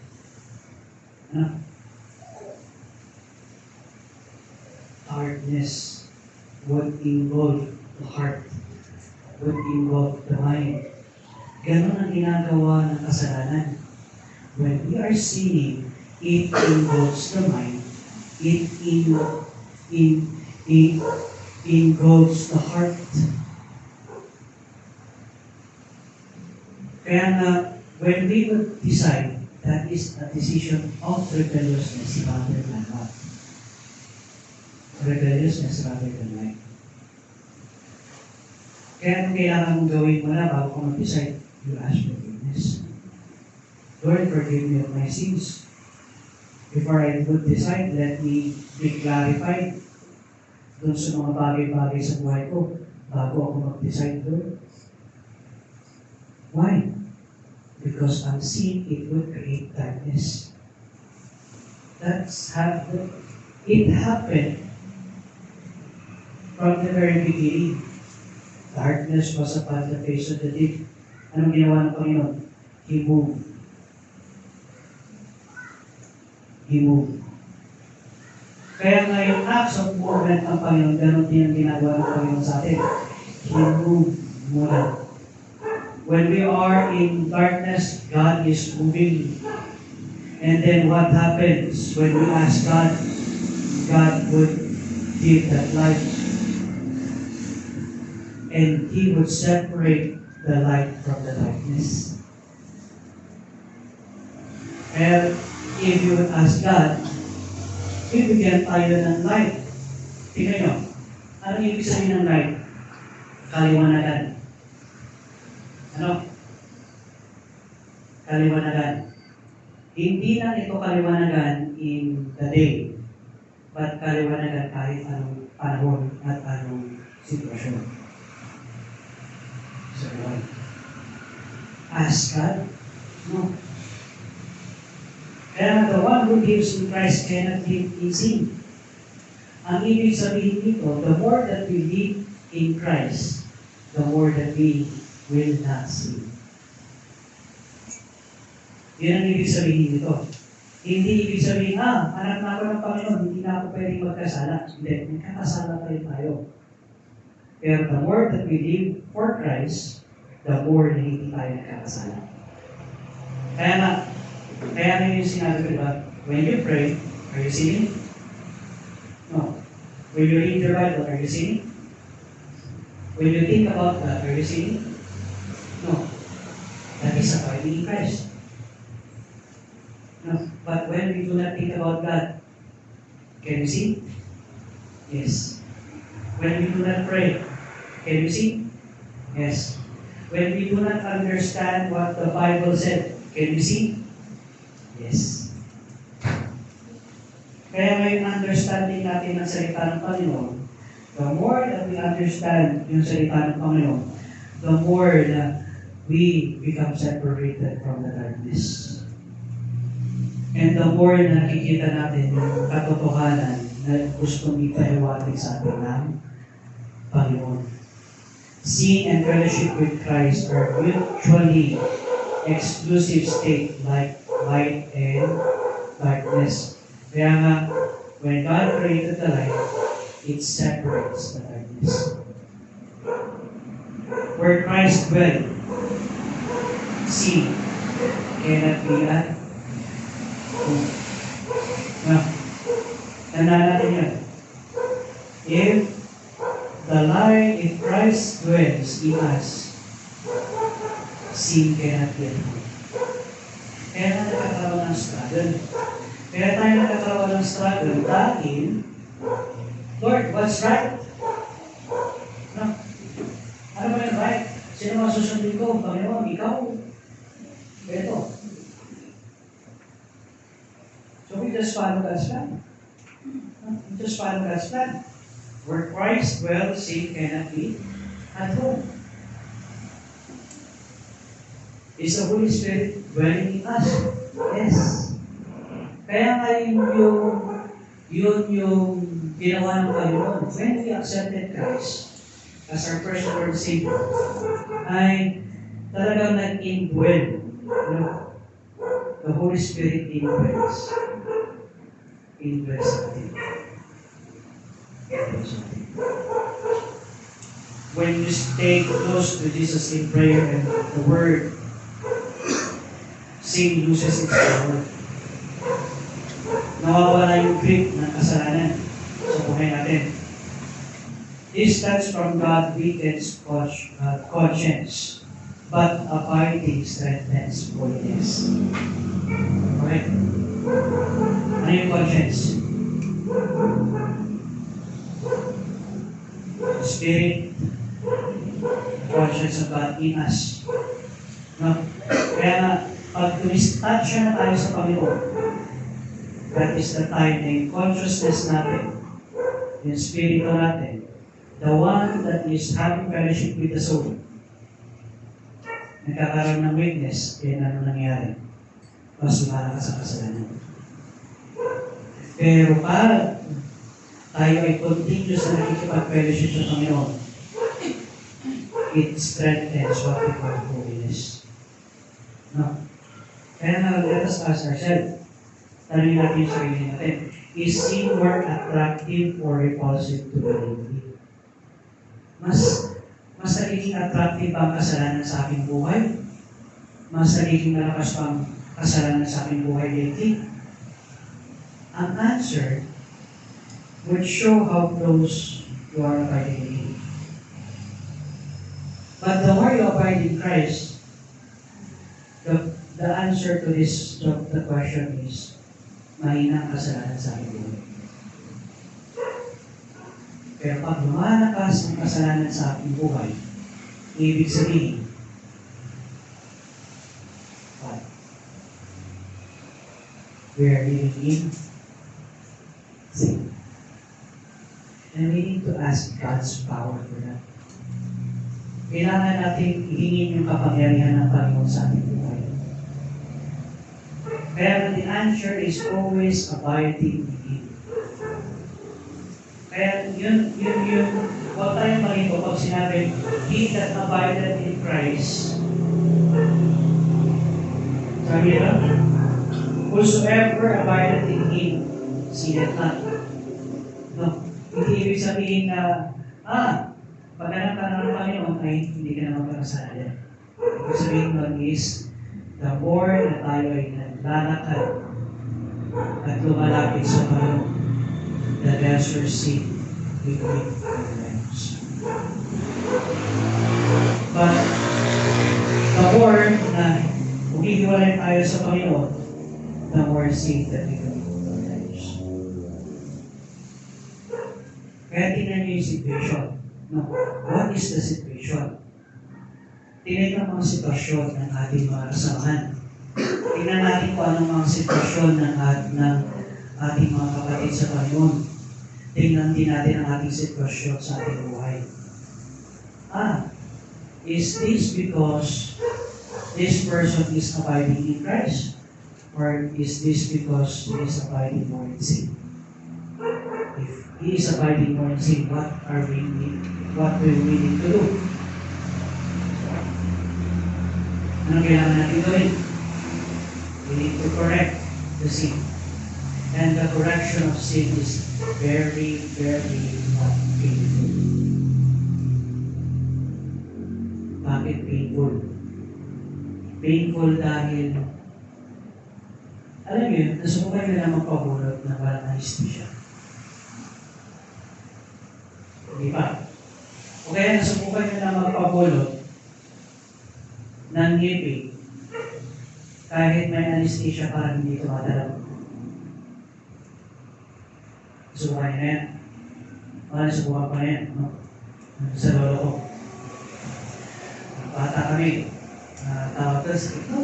[SPEAKER 2] Ano? Darkness would involve the heart, would involve the mind. Ganon ang ginagawa ng kasalanan. When we are sinning, it involves the mind, it involves the heart. Kaya nga, when we would decide, that is a decision of rebelliousness rather than what? Rebelliousness rather than right. Kaya kung kailangan mong gawin mo na bago ka mag-decide, you ask forgiveness. Lord, forgive me of my sins. Before I would decide, let me be clarified dun sa mga bagay-bagay sa buhay ko bago ako mag-decide, Lord. Why? Because ang sin, it would create darkness. It happened from the very beginning. Darkness was upon the face of the deep. Anong ginawa ng Panginoon? He moved. He moved. Kaya nga yung acts of movement ng Panginoon, ganun din ang ginagawa ng Panginoon sa atin. He moved muna. When we are in darkness, God is moving. And then what happens when we ask God, God would give that light. And He would separate the light from the darkness. And if you would ask God, bibigyan tayo ng light. Tingnan nyo, anong ibig sabihin ng light? Kaliwanagan. Ano? kaliwanagan. Hindi lang ito kaliwanagan in the day, but kaliwanagan kahit anong panahon at anong sitwasyon. So, ask God? No. Kaya the one who lives in Christ cannot live in sin. Ang ibig sabihin nito, the more that we live in Christ, the more that we will not sin. Yan ang ibig sabihin nito. Hindi ibig sabihin, anak na ako ng Panginoon, hindi na ako pwedeng magkasala. Hindi, magkakasala pa rin tayo. Pero the more that we live for Christ, the more na hindi tayo nagkakasala. Kaya nga yung sinabi ko, diba? When you pray, are you sinning? No. When you read the Bible, are you sinning? When you think about God, are you sinning? No. That is abiding in Christ. No. But when we do not think about God, can you sin? Yes. When we do not pray, can you sin? Yes. When we do not understand what the Bible said, can you sin? Yes. Kaya ngayon understanding natin ang salita ng Panginoon, the more that we understand yung salita ng Panginoon, the more that we become separated from the darkness. And the more na nakikita natin yung katotohanan na gustong ipahiwatig sa atin ng Panginoon. Sin and fellowship with Christ are mutually exclusive state like light and darkness. Kaya nga, when God created the light, it separates the darkness. Where Christ dwelt, sin cannot be at home. Now, tandaan natin yan. If Christ dwells in us, sin cannot be at home. Kaya na nagkakaroon ng struggle. Kaya tayo nagkakaroon ng struggle dahil, Lord, what's right? No? Ano ba yung right? Sino masusundin ko? Panginoon, ikaw? Ito. So we just follow God's plan. We just follow God's plan. Where Christ dwells, sin cannot be at home. Is the Holy Spirit dwelling in us? Yes. Kaya nga yun yung ginawa ng Panginoon. When we accepted Christ as our first Lord Savior, ay talagang nag-indwell. The Holy Spirit indwells. Indwells natin. When you stay close to Jesus in prayer and the Word, sin loses its power. Nawawala yung grip ng kasalanan sa buhay natin. Distance from God weakens conscience, but abiding strengthens holiness. Okay? Ano yung conscience? Spirit, conscience of God in us. No? Kaya nga, pag tumistansya na tayo sa Panginoon, that is the time na yung consciousness natin, yung spirito natin, the one that is having fellowship with the soul, nagkakaroon ng weakness, then ano nangyari? Mas lumala ka sa kasalanan. Pero para tayo ay continuous na nakikipag-fellowship sa Panginoon, it strengthens what we call holiness. No? Kaya na, let us ask ourselves, tanongin natin yung sarili natin, is sin more attractive or repulsive to the lady? Mas nagiging attractive ba ang kasalanan sa aking buhay? Mas nagiging malakas pa ang kasalanan sa aking buhay lately? Ang answer would show how close you are abiding in Him. But the more you abide in Christ, the answer to the question is, mahina ang kasalanan sa aking buhay. Pero pag lumalakas ang kasalanan sa aking buhay, ibig sabihin, we are living in sin. And we need to ask God's power for that. Kailangan natin ihingin yung kapangyarihan ng Panginoon sa ating buhay. Kaya the answer is always abiding in Him. Kaya yun, huwag tayong malito pag sinabi, He that abideth in Christ. Sabi nila, whosoever abideth in Him, sinneth not. No, hindi ibig sabihin na, pagkanang ka ng Panginoon ay hindi ka na magkakasala. Ibig sabihin nun is, the more na tayo ay naglalakad at lumalapit sa Panginoon, the lesser sin we commit in our lives. But, the more na umihiwalay tayo sa Panginoon, the more sin that we commit in our lives. Kaya tingnan niyo yung situation. No. What is the situation? Tingnan ang mga sitwasyon ng ating mga kasamahan. Tingnan natin kung anong mga sitwasyon ng ating mga kapatid sa Panginoon. Tingnan din natin ang ating sitwasyon sa ating buhay. Is this because this person is abiding in Christ? Or is this because he is abiding more in sin? If he is abiding more in sin, what do we need to do? Ano kailangan natin gawin? We need to correct the sin. And the correction of sin is very, very painful. Bakit painful? Painful dahil, alam niyo, nasubukan nyo na magpabulot ng walang anesthesia. Hindi ba? O kaya nasubukan nyo na magpabulot ng ngipin kahit may anesthesia parang hindi tumatalaw. Nasubukan nyo na yan. Nasubukan ko na yan. No? Sa lolo ko. Bata kami. Tawag ko sa ito.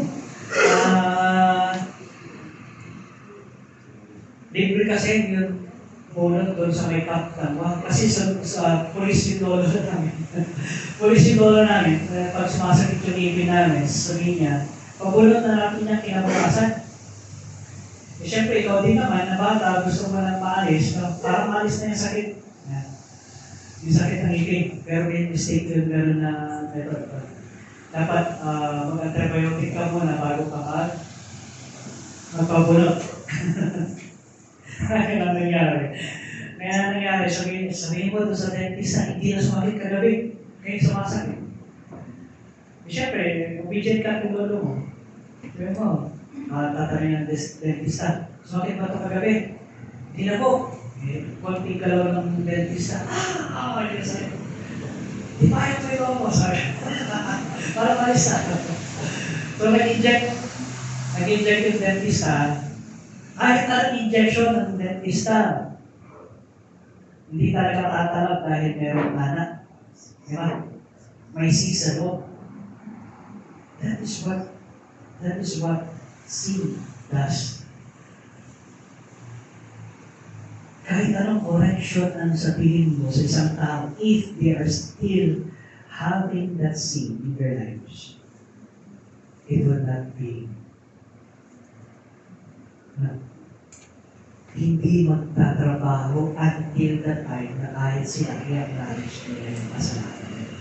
[SPEAKER 2] Libre kasi yung bunot doon sa may kaptanwa. Kasi sa police yung lolo namin. Police yung lolo namin. Pag sumasakit yung ngipin namin, sabihin niya, pabulot na natin niya kinabukasan. Eh, syempre, ikaw din naman, na bata, gusto mo lang maalis, no? Para maalis na yung sakit. Yan. Yung sakit ng ngipin. Pero may mistake yung gano'n na method. Dapat mag-antibiotic ka muna bago ka magpabulot. Kaya nangyari. Sabihin mo doon sa dentista, hindi na sumakit kagabi. Kaya sumasakit. Siyempre, obedient ka kung lolo mo. Sabihin mo, tatanungin ng dentista, sumakit ba ito kagabi? Hindi na po. Konting galaw ng dentista, hindi na sakit. Di pa yung may mo, sabi. Para malis na. So, nag-inject yung dentista. Kahit na injection ng dentista, hindi talaga tatalab dahil meron anak. Diba? May sisa doon. That is what sin does. Kahit anong correction ang sabihin mo sa isang tao, if they are still having that sin in their lives, it will not be hindi magtatrabaho until the time na kahit sila i-acknowledge nila yung kasalanan.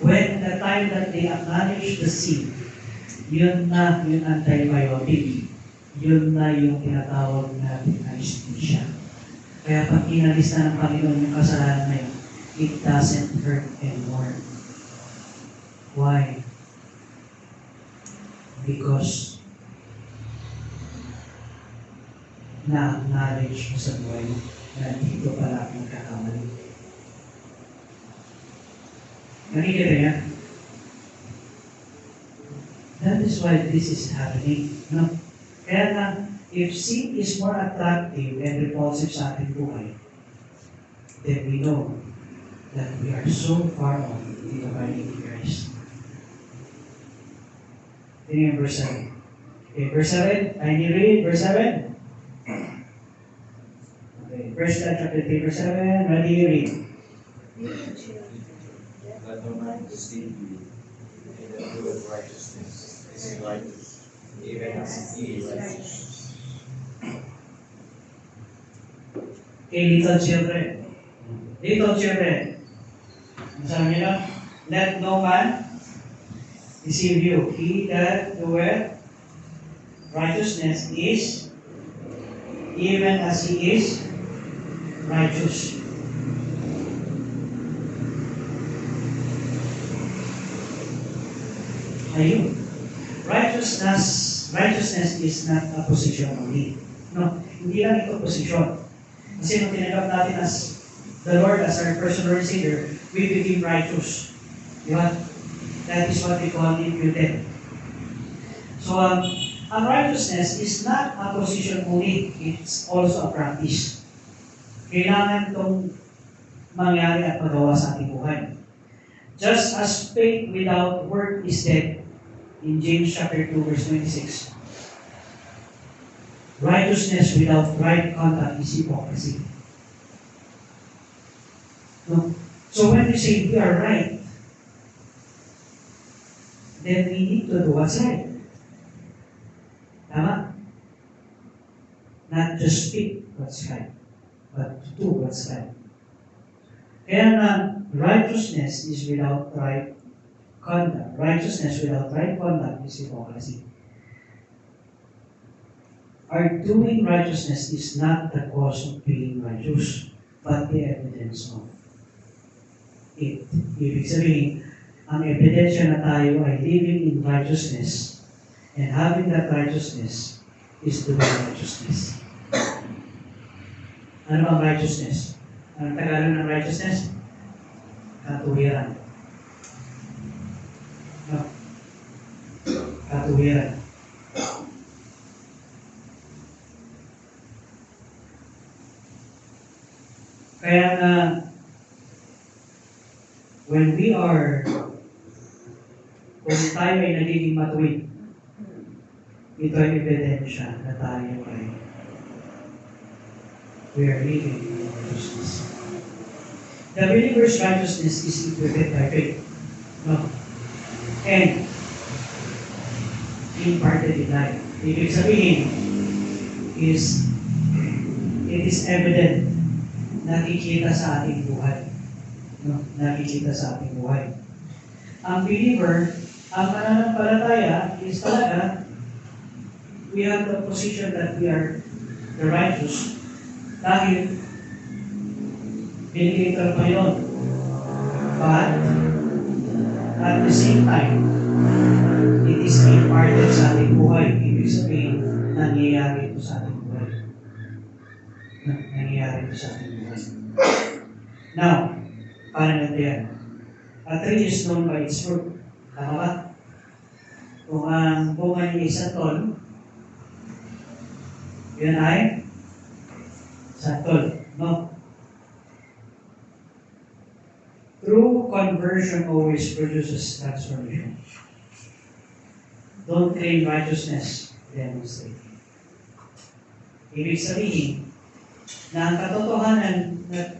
[SPEAKER 2] When the time that they acknowledge the sin, yun na yung antibiotic, yun na yung tinatawag natin anesthesia. Kaya pag inalis na ng Panginoon yung kasalanan na yun, it doesn't hurt anymore. Why? Because na-acknowledge mo sa buhay mo na dito pala ang kakamali. Nakikita niya? That is why this is happening. No? Kaya na, if sin is more attractive and repulsive sa ating buhay, then we know that we are so far off in abiding in Christ. Tingnan verse 7. Okay, verse 7. Can you read verse 7? Okay, 1 John chapter 3, verse 7. Ready, read.
[SPEAKER 3] Let no man deceive you, in the doeth righteousness is righteous, even as he is righteous.
[SPEAKER 2] Okay, little children. Little children. Sabi niyo lang, let no man deceive you. He that doeth righteousness is even as he is righteous. Ayun. Righteousness is not a position only. No, hindi lang ito position. Kasi nung tinanggap natin as the Lord as our personal Savior, we became righteous. Di ba? That is what we call imputed. So, ang righteousness is not a position only, it's also a practice. Kailangan itong mangyari at magawa sa ating buhay. Just as faith without work is dead, in James chapter 2, verse 26, righteousness without right conduct is hypocrisy. No? So when we say we are right, then we need to do what's right. Tama? Not just speak what's right, but to do what's right. Kaya na, righteousness is without right conduct. Righteousness without right conduct is hypocrisy. Our doing righteousness is not the cause of being righteous, but the evidence of it. Ibig sabihin, ang ebidensya na tayo ay living in righteousness, and having that righteousness is doing righteousness. Ano ang righteousness? Ang Tagalog ng righteousness? Katuwiran. No. Katuwiran. Kaya na, when we are, kung tayo ay nagiging matuwid, ito ay ebidensya na tayo ay we are living in righteousness. The believer's righteousness is imputed by faith. No? And imparted in life. Ibig sabihin is it is evident, nakikita sa ating buhay. No? Nakikita sa ating buhay. Ang believer, ang mananampalataya is talaga we have the position that we are the righteous dahil binigay ito ng Panginoon. But at the same time, it is imparted sa ating buhay. Ibig sabihin, nangyayari ito sa ating buhay. Nangyayari ito sa ating buhay. Now, paano natin yan? A tree is known by its fruit. Tama ba? Kung ang bunga niya isa ton, yun ay santol. No? True conversion always produces transformation. Don't claim righteousness, demonstrate. Ibig sabihin, na ang katotohanan, na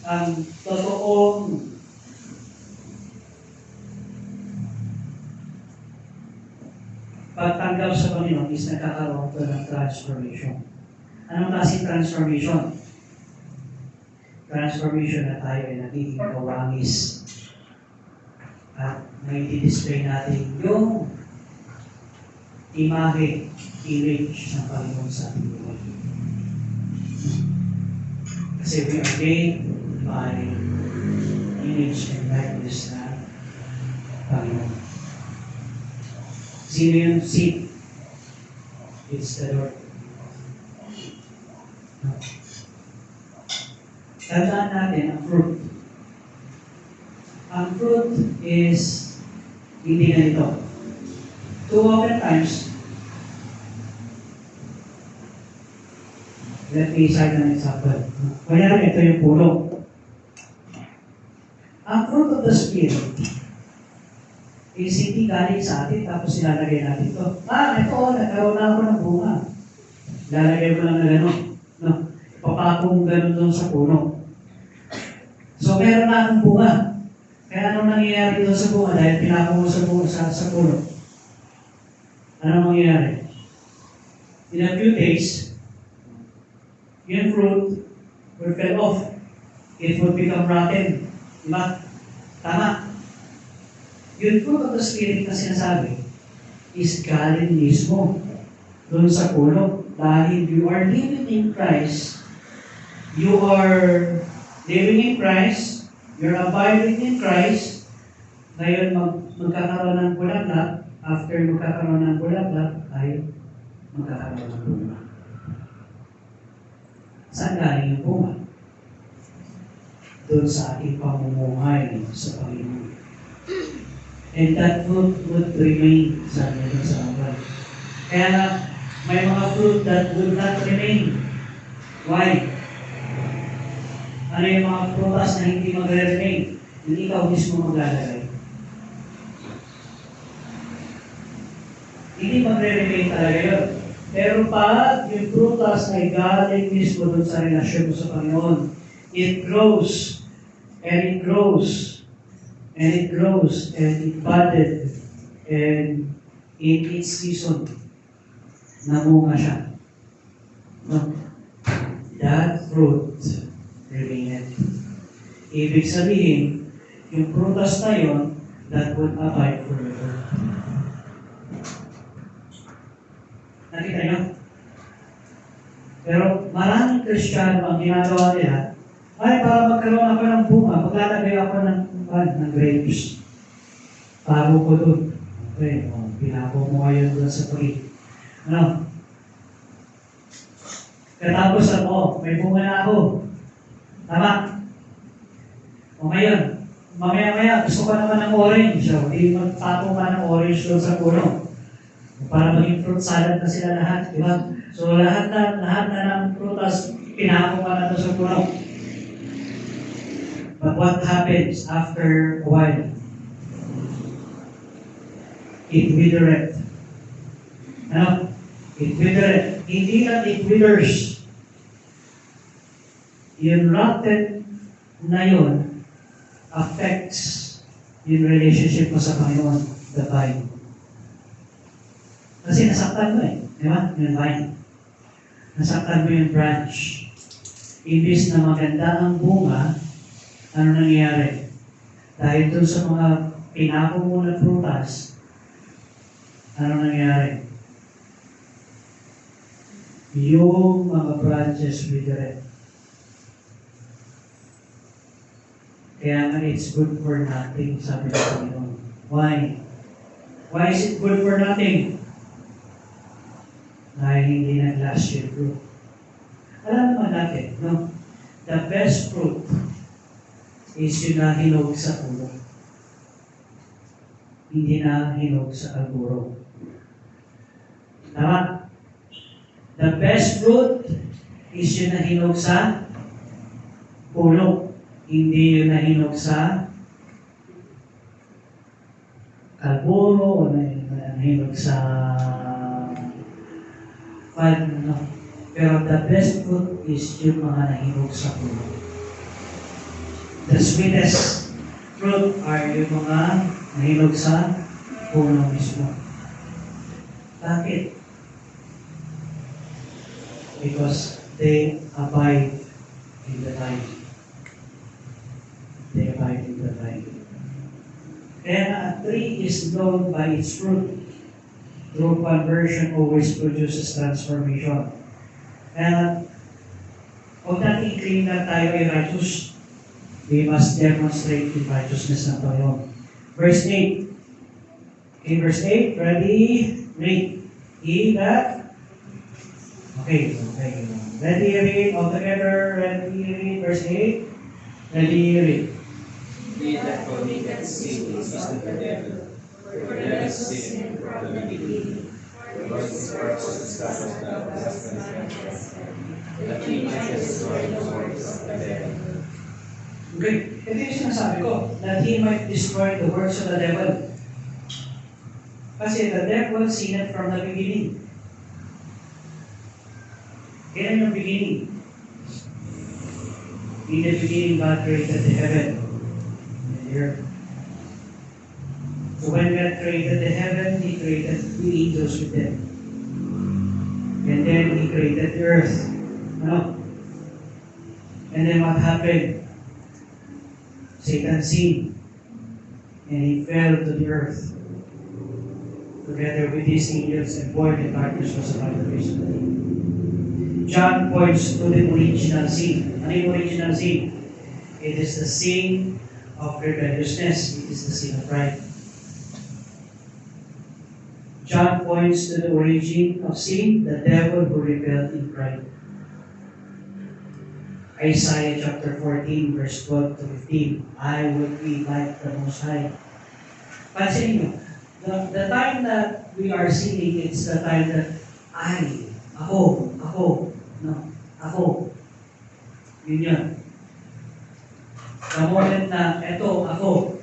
[SPEAKER 2] ang totoong pagtanggap sa Panginoon is nagkakaroon ito ng transformation. Anong klaseng transformation? Transformation na tayo ay nagiging kawangis at nai-display natin yung imahe, image ng Panginoon sa ating buhay. Kasi we are made by image and likeness na Panginoon. Sino yung seed? It's the Lord. Tandaan natin ang fruit. Ang fruit is hindi ganito. Too often times, let me cite an example. Kunyari, ito yung puno. Ang fruit of the Spirit is hindi galing sa atin tapos ilalagay natin ito. Ito, nagkaroon na ako ng bunga. Ilalagay mo lang na gano'n. No? Ipapako mo gano'n doon sa puno. So, meron na akong bunga. Kaya anong nangyayari doon sa bunga? Dahil pinako mo sa bunga sa puno. Anong mangyayari? In a few days, yung fruit will fall off. It will become rotten. Diba? Tama. Yung fruit of the Spirit na sinasabi is galing mismo doon sa puno. Dahil you are living in Christ, you are living in Christ, you're abiding in Christ, ngayon magkakaroon ng bulaklak, after magkakaroon ng bulaklak, ay magkakaroon ng bunga. Saan galing yung bunga? Doon sa ating pamumuhay sa Panginoon. And that fruit would remain, sabi doon sa Abad. Kaya may mga fruit that would not remain. Why? Ano yung mga prutas na hindi magre-remain? Hindi ikaw mismo maglalagay. Hindi magre-remain talaga yun. Pero pag yung prutas ay galing mismo doon sa relasyon mo sa Panginoon, it grows, and it grows, and it grows, and it budded, and in its season, namunga siya. No? That fruit remained. Ibig sabihin, yung prutas na yun, that would abide forever. Nakita niyo? Pero maraming Kristiyano ang ginagawa nila, ay, para magkaroon ako ng bunga, maglalagay ako ng grapes. Paro ko doon. Okay, pinako mo ngayon doon sa tree. Ano? Katapos ako, may bunga na ako. Tama? O ngayon, mamaya-maya, gusto ko naman ng orange. So, hindi magpapo ka ng orange doon sa puno. Para maging fruit salad na sila lahat. Diba? So, lahat na ng prutas, pinako ka na doon sa puno. But what happens after a while? It withereth. Ano? It withereth. Hindi lang it withers. Yung rotten na yun affects yung relationship mo sa Panginoon, the vine. Kasi nasaktan mo eh. Di ba? Yung vine. Nasaktan mo yung branch. Ibis na maganda ang bunga, ano nangyayari? Dahil doon sa mga pinako mo na prutas, ano nangyayari? Yung mga branches wither. Kaya nga it's good for nothing, sabi ng Panginoon. Why? Why is it good for nothing? Dahil hindi nag-last yung fruit. Alam naman natin, no? The best fruit is yung nahinog sa puno. Hindi na hinog sa alburo. Tama? The best fruit is yung nahinog sa puno. Hindi yung nahinog sa alburo o nahinog sa no? Pero the best fruit is yung mga nahinog sa puno. The sweetest fruit are yung mga nahinog sa puno mismo. Bakit? Because they abide in the vine. They abide in the vine. Kaya a tree is known by its fruit. True conversion always produces transformation. Kaya huwag natin i-claim na tayo ay righteous. We must demonstrate the righteousness ng Panginoon. Verse 8. Okay, verse 8. Ready? Read. He that? Okay. Ready, read. All together. Ready, read. Verse 8. Ready, read.
[SPEAKER 3] He that committed sin is of the devil, for the devil sinned from the beginning. Because his works was established not as punishment, that he might destroy the works of the devil.
[SPEAKER 2] Okay, ito yung sinasabi ko, that he might destroy the works of the devil. Kasi the devil sinned from the beginning. Kaya yung beginning. In the beginning, God created the heaven and the earth. So when God created the heaven, He created the angels with them. And then He created the earth. Ano? And then what happened? Satan sinned. And he fell to the earth. Together with his angels, and void and darkness was about the face of the deep. John points to the original sin. Ano yung original sin? It is the sin of rebelliousness. It is the sin of pride. John points to the origin of sin, the devil who rebelled in pride. Isaiah chapter 14, verse 12 to 15. I will be like the Most High. Pansin nyo, the time that we are sinning, it's the time that ako, yun yun. The moment na, eto, ako,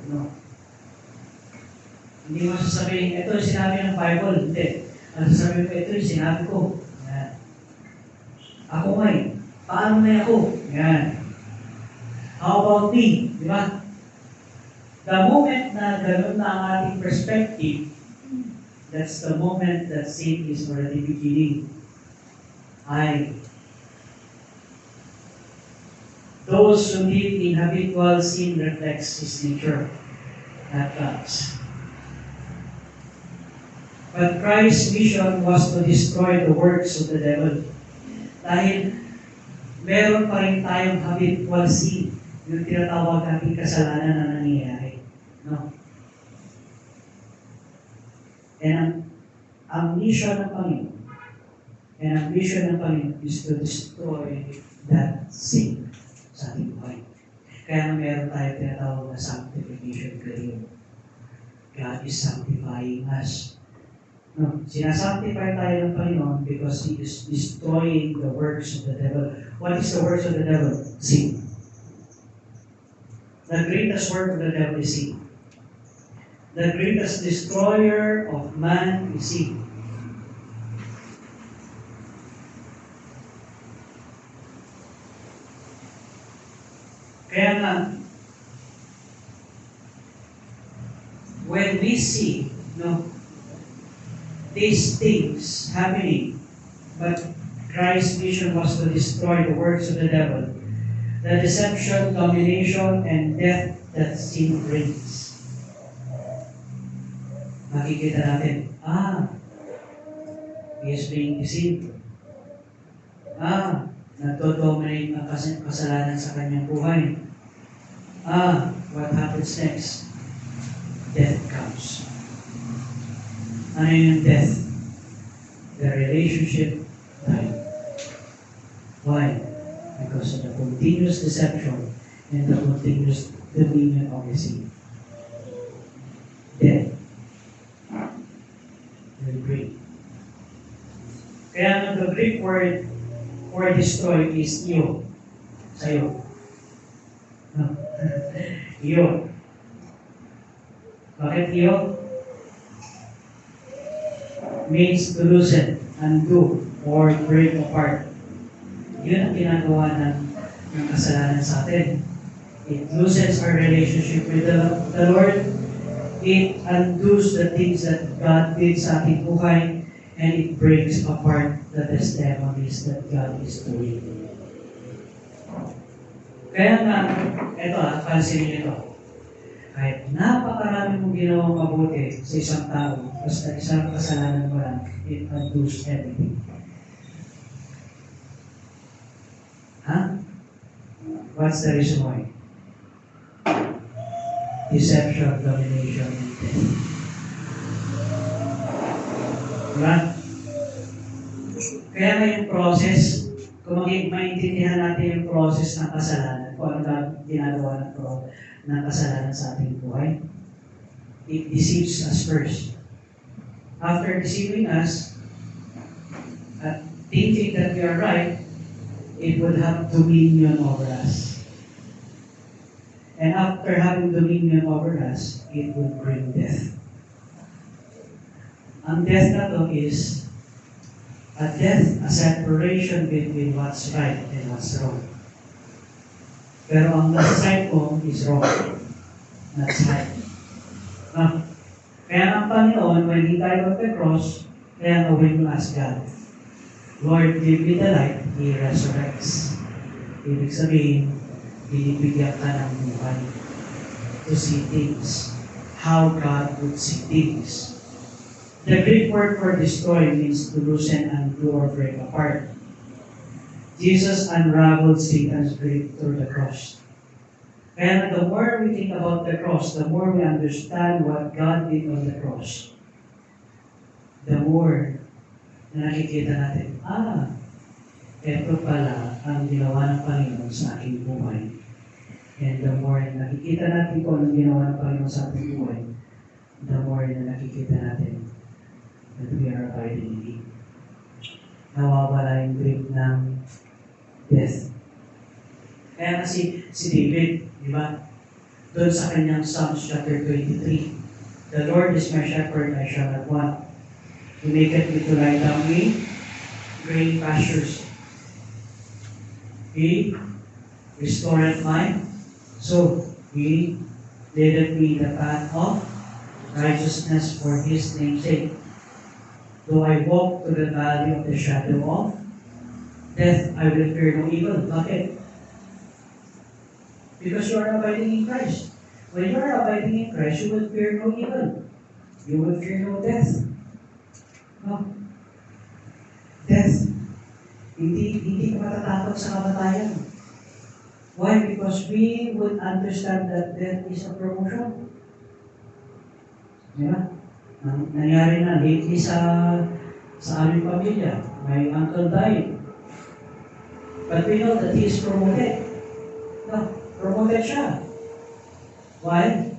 [SPEAKER 2] Hindi mo sasabihin, ito yung sinabi ng Bible. Hindi. Ang sasabihin ko, ito yung sinabi ko. Yan. Ako ngay. Paano may ako? Yan. How about me? Di ba? The moment na gano'n na ang ating perspective, that's the moment that sin is already beginning. Those who live in habitual sin reflects his nature, not God's. But Christ's mission was to destroy the works of the devil. Dahil meron pa rin tayong habitual sin, yung tinatawag natin kasalanan na nangyayari. No? And ang mission ng Panginoon is to destroy that sin sa ating buhay. Kaya meron tayo tinatawag na sanctification period. God is sanctifying us. No, sinasanctify tayo ng Panginoon because He is destroying the works of the devil. What is the works of the devil? Sin. The greatest work of the devil is sin. The greatest destroyer of man is sin. Kaya nga, when we see, these things happening, but Christ's mission was to destroy the works of the devil, the deception, domination, and death that sin brings. Makikita natin, he is being deceived. Nagdo-dominate ang kasalanan sa kanyang buhay. What happens next? Death comes. Ano yung death? The relationship died. Why? Because of the continuous deception and the continuous dominion of the sin. Death will bring. Kaya the Greek word for destroy is iyo. Sa'yo. Iyo. Bakit iyo? Means to loosen, undo, or break apart. Yun ang ginagawa ng kasalanan sa atin. It loosens our relationship with the Lord. It undoes the things that God did sa ating buhay, and it breaks apart the testimonies that God is doing. Kaya nga, pansinin niyo ito. Kahit napakarami mong ginawang mabuti sa isang tao, basta isang kasalanan mo lang, it undoes everything. What's the reason why? Deception, domination, and death. Diba? Kaya nga yung process, kung maintindihan natin yung process ng kasalanan, kung ano ginagawa ng kasalanan sa ating buhay, it deceives us first. After deceiving us, at thinking that we are right, it would have dominion over us. And after having dominion over us, it would bring death. Ang death na to is a death, a separation between what's right and what's wrong. Pero ang nasa side mo is wrong. That's right. No? Kaya ang Panginoon, when He died on the cross, kaya when you ask God, Lord, give me the light, He resurrects. Ibig sabihin, binibigyan ka ng buhay to see things, how God would see things. The Greek word for destroy means to loosen, undo, or break apart. Jesus unraveled Satan's grip through the cross. And the more we think about the cross, the more we understand what God did on the cross, the more na nakikita natin, ito pala ang ginawa ng Panginoon sa aking buhay. And the more na nakikita natin kung anong ginawa ng Panginoon sa ating buhay, the more na nakikita natin that we are abiding in Him. Nawawala yung grip ng death. Kaya nga si David, di ba? Doon sa kanyang Psalms chapter 23, the Lord is my shepherd, I shall not want. He maketh me to lie down in green pastures. He restoreth my soul. He leadeth me the path of righteousness for His name's sake. Though I walk through the valley of the shadow of death, I will fear no evil. Bakit? Because you are abiding in Christ. When you are abiding in Christ, you will fear no evil. You will fear no death. No? Death. Hindi ka matatakot sa kamatayan. Why? Because we would understand that death is a promotion. Diba? Nangyari na lately sa aming pamilya. My uncle died. But we know that he is promoted. No, promoted siya. Why?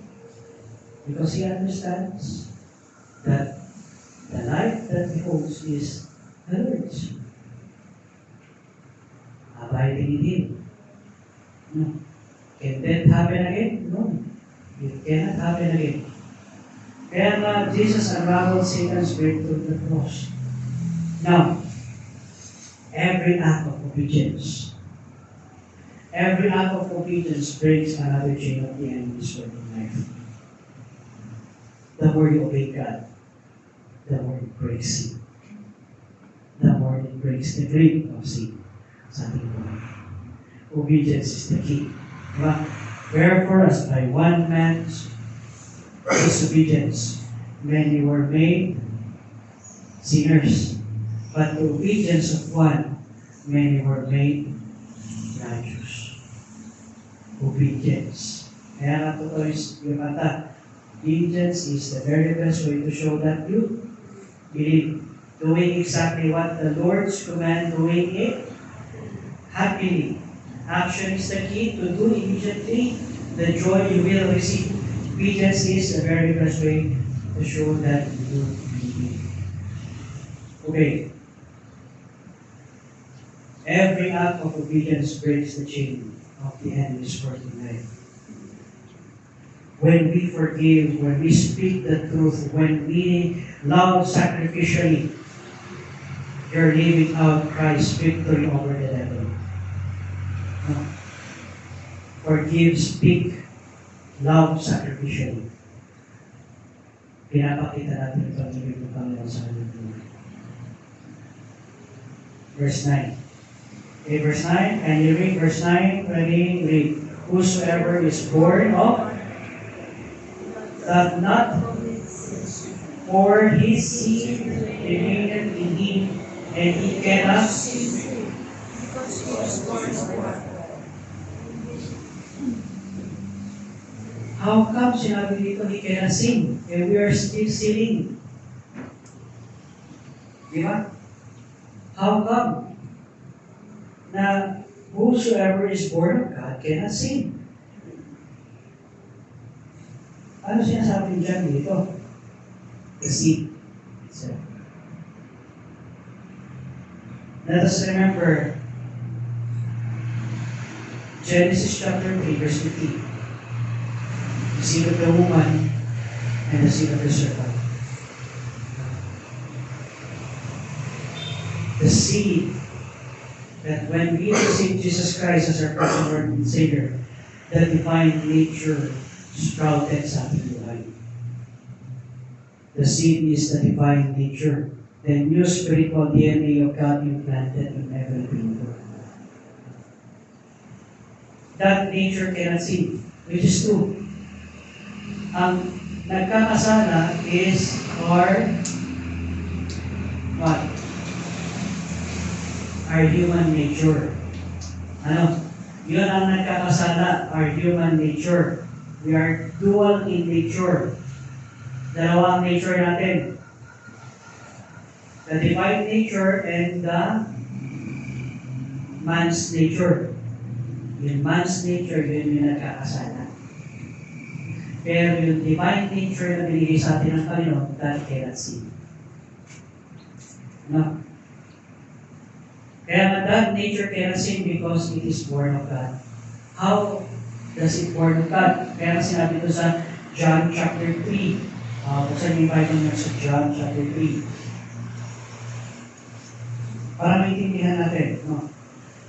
[SPEAKER 2] Because he understands that the life that he holds is the Lord's. Abiding in Him. No. Can that happen again? No. It cannot happen again. Kaya nga, Jesus unraveled Satan's grip through the cross. Now, every act of obedience breaks another chain of the enemy's working life. The more you obey God, the more it breaks Him. The more it breaks the grip of sin sa ating buhay. Obedience is the key. Diba? Wherefore, as by one man's disobedience, many were made sinners. But the obedience of one, many were made righteous. Obedience. Kaya nga totoo yung kata, obedience is the very best way to show that you believe. Doing exactly what the Lord's command, doing it happily. Action is the key to do immediately the joy you will receive. Obedience is the very best way to show that you believe. Okay. Every act of obedience breaks the chain of the enemy's working life. When we forgive, when we speak the truth, when we love sacrificially, you're living out Christ's victory over the devil. No. Forgive, speak, love sacrificially. Pinapakita natin ang pag-ibig ng Panginoon sa kanyang buhay. Verse 9. Okay, verse 9. Can you read verse 9? Read. Whosoever is born of doth not, for his seed remaineth in him, and he cannot
[SPEAKER 1] because he was born of God.
[SPEAKER 2] How come sinabi dito he cannot sing and we are still singing? Di ba? How come na whosoever is born of God cannot sing? Ano sinasabi dyan dito? The seed itself. Let us remember Genesis chapter 3 verse 15. The seed of the woman and the seed of the serpent. the seed that when we receive Jesus Christ as our personal Lord and Savior, the divine nature sprouted sa ating buhay. The seed is the divine nature, the new spiritual DNA of God implanted in every believer. That nature cannot sin, which is true. Ang nagkakasala is our what? Our human nature. Ano? Yun ang nagkakasala, our human nature. We are dual in nature. Dalawa ang nature natin. The divine nature and the man's nature. Yung man's nature, yun yung nagkakasala. Pero yung divine nature na binigay sa atin ng Panginoon, that cannot sin. No? Kaya that nature cannot sin because it is born of God. How does it born of God? Kaya sinabi ito sa John chapter 3. Buksan yung Bible nyo sa John chapter 3. Para maintindihan natin. No?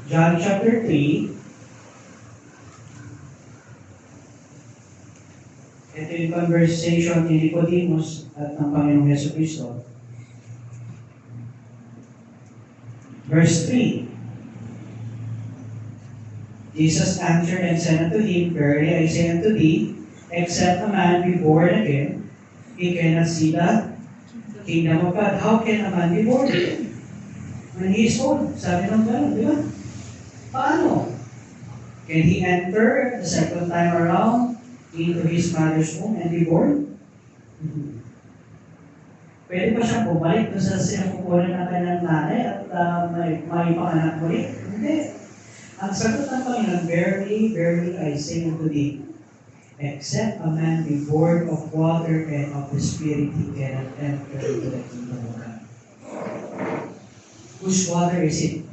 [SPEAKER 2] John chapter 3. Ito yung conversation ni Nicodemus at ng Panginoong Yesu Cristo. Verse 3. Jesus answered and said unto him, Verily I say unto thee, except a man be born again, he cannot see the kingdom of God. How can a man be born again? When he is old. Sabi ng gano'n, di ba? Paano? Can he enter the second time around into his mother's womb and be born? Pwede ba siyang bumalik doon sa sinapupunan ng kanyang nanay at may panganak ulit? Hindi. Ang sagot ng Panginoon, Verily, verily, I say unto thee, except a man be born of water and of the Spirit, he cannot enter into the kingdom of God. Whose water is it?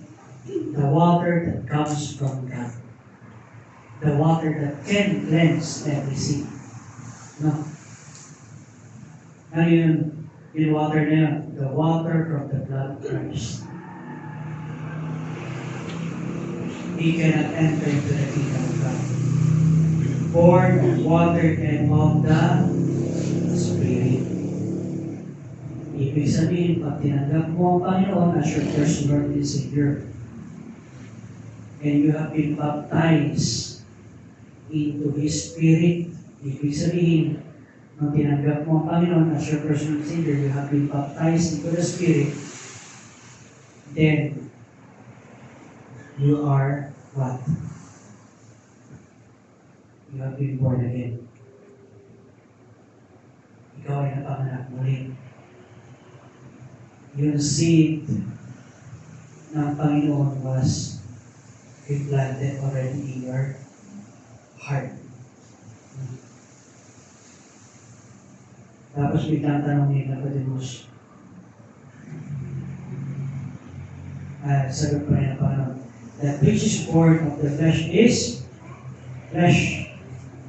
[SPEAKER 2] The water that comes from God. The water that can cleanse every sin. No? Ano yun? Yung water na yun? The water from the blood of Christ. He cannot enter into the kingdom of God. Born of water and of the Spirit. Ibig sabihin, pag tinanggap mo ang Panginoon as your first Lord and Savior, and you have been baptized into His Spirit, ibig sabihin, nung tinanggap mo ang Panginoon as your personal Savior, you have been baptized into the Spirit, then you are what? You have been born again. Ikaw ay napanganak muli. Yung seed ng Panginoon was implanted already in your heart. Tapos biglang tanong ni Nicodemus, sagot pa rin ang Panginoon, that which is born of the flesh is flesh,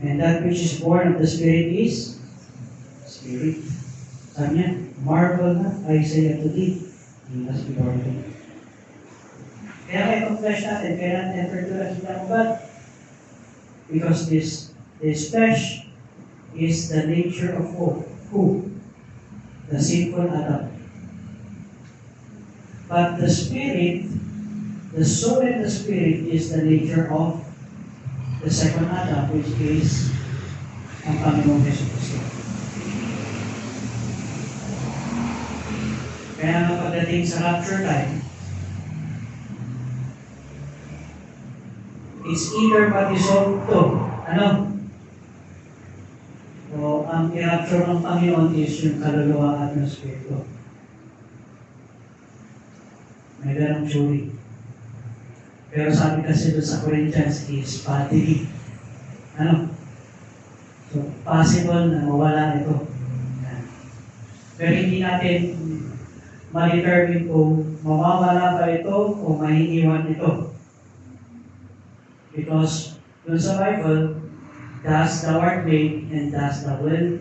[SPEAKER 2] and that which is born of the Spirit is Spirit. Sabi niya, marvel na, I say unto thee, you must be born again. Kaya itong flesh natin, cannot enter to the kingdom of God. Because this flesh is the nature of who? The sinful Adam. But the Spirit, the soul and the Spirit is the nature of the second Adam, which is ang Panginoong Yesu Cristo. Kaya nga pagdating sa rapture time, it's either ma-dissolve to, ano? O ang i-rapture ng Panginoon is yung kaluluwa at ng Espiritu. May ganong theory. Pero sabi kasi doon sa Corinthians is bodily. Ano? So, possible na mawala ito. Pero hindi natin ma-determine kung mawawala ba ito o maiiwan ito. Because dun sa Bible, thus thou art made and thus thou will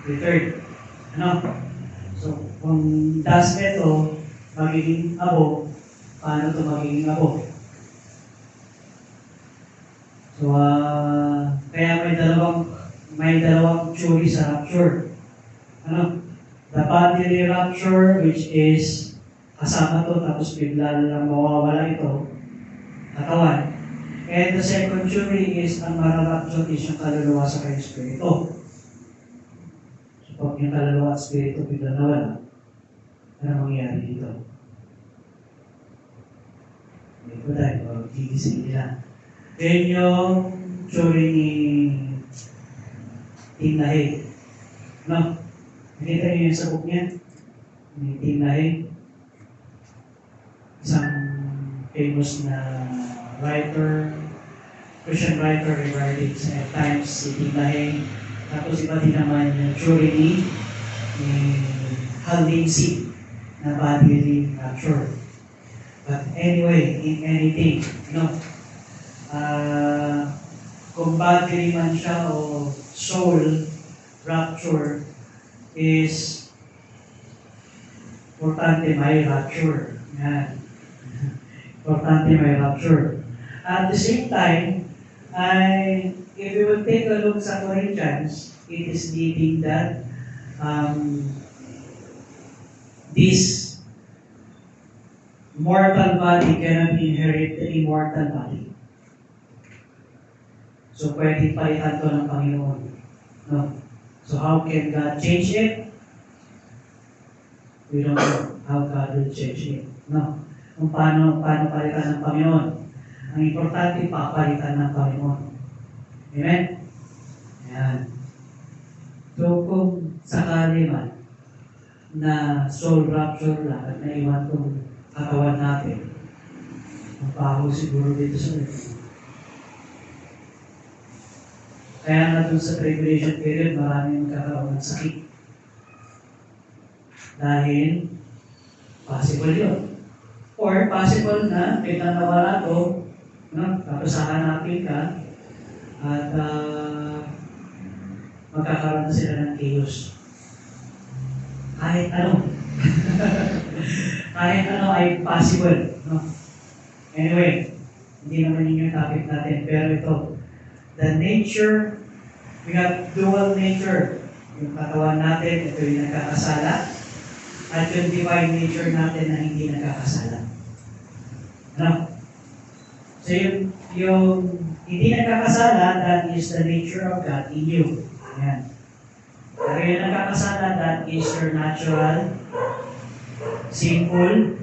[SPEAKER 2] return. Ano? So, kung thus ito, magiging abo, paano ito magiging abo? So, kaya may dalawang theory sa rapture. Ano? The bodily rapture, which is kasama to, tapos bigla lang mawawala ito, katawan. And the second theory is, ang mararapture is yung kaluluwa sa kanyang spirito. So, pag yung kaluluwa at spirito bigla nawala, ano mangyayari dito? Hindi ko tayo, gigising nila. Then yung theory ni Tim LaHaye. No? Nakita niyo yung sa book niya? Ni Tim LaHaye. Isang famous na writer, Christian writer regarding sa end times, si Tim LaHaye. Tapos iba din naman yung theory ni Hal Lindsey na bodily rapture. But anyway, in anything, kung bodily man siya o soul rapture is importante may rapture. Yan. Importante may rapture. At the same time, if we will take a look sa Corinthians, it is stating that this mortal body cannot inherit the immortal body. So, pwede palitan to ng Panginoon. No? So, how can God change it? We don't know how God will change it. No? Kung paano palitan ng Panginoon. Ang importante, papalitan ng Panginoon. Amen? Ayan. So, kung sakali man na soul rapture lang at naiwan kong katawan natin, ang baho siguro dito sa earth. Kaya nga dun sa tribulation period, maraming magkakaroon ng sakit. Dahil, possible yun. Or possible na, biglang nawala to, tapos hahanapin ka, at magkakaroon na sila ng chaos. Kahit ano. Kahit ano ay possible. No? Anyway, hindi naman yun yung topic natin, pero ito, the nature, we have dual nature. Yung katawan natin, ito yung nagkakasala. At yung divine nature natin na hindi nagkakasala. Ano? So yung hindi nagkakasala, that is the nature of God in you. Ayan. Pero yung nagkakasala, that is your natural, sinful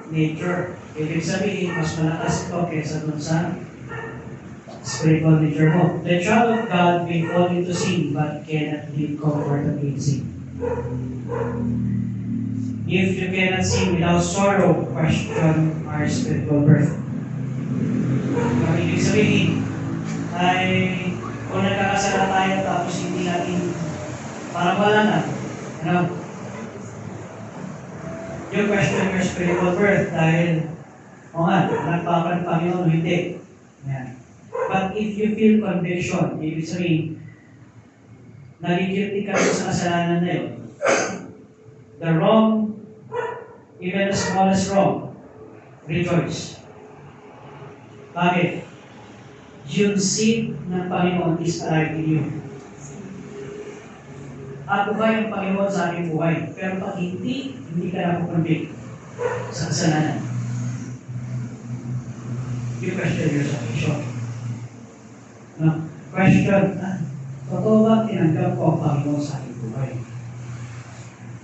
[SPEAKER 2] nature. Ibig sabihin, mas malakas ito kaysa dun sa spiritual nature mo. The child of God may fall into sin but cannot live comfortably in sin. If you cannot sin without sorrow, question our spiritual birth. Ang ibig sabihin ay kung nagkakasala tayo tapos hindi natin parang wala na. You question your spiritual birth dahil nagpapal Panginoon, hindi. Yan. But if you feel conviction, ibig sabihin, nagigilty ka sa kasalanan na yun, the wrong, even the smallest wrong, rejoice. Bakit? Yung seed ng Panginoon is alive in you. At buhay ang Panginoon sa aking buhay. Pero pag hindi ka napupundik sa kasalanan, you question your salvation. Question, totoo ba tinanggap ko ang Panginoon sa aking buhay?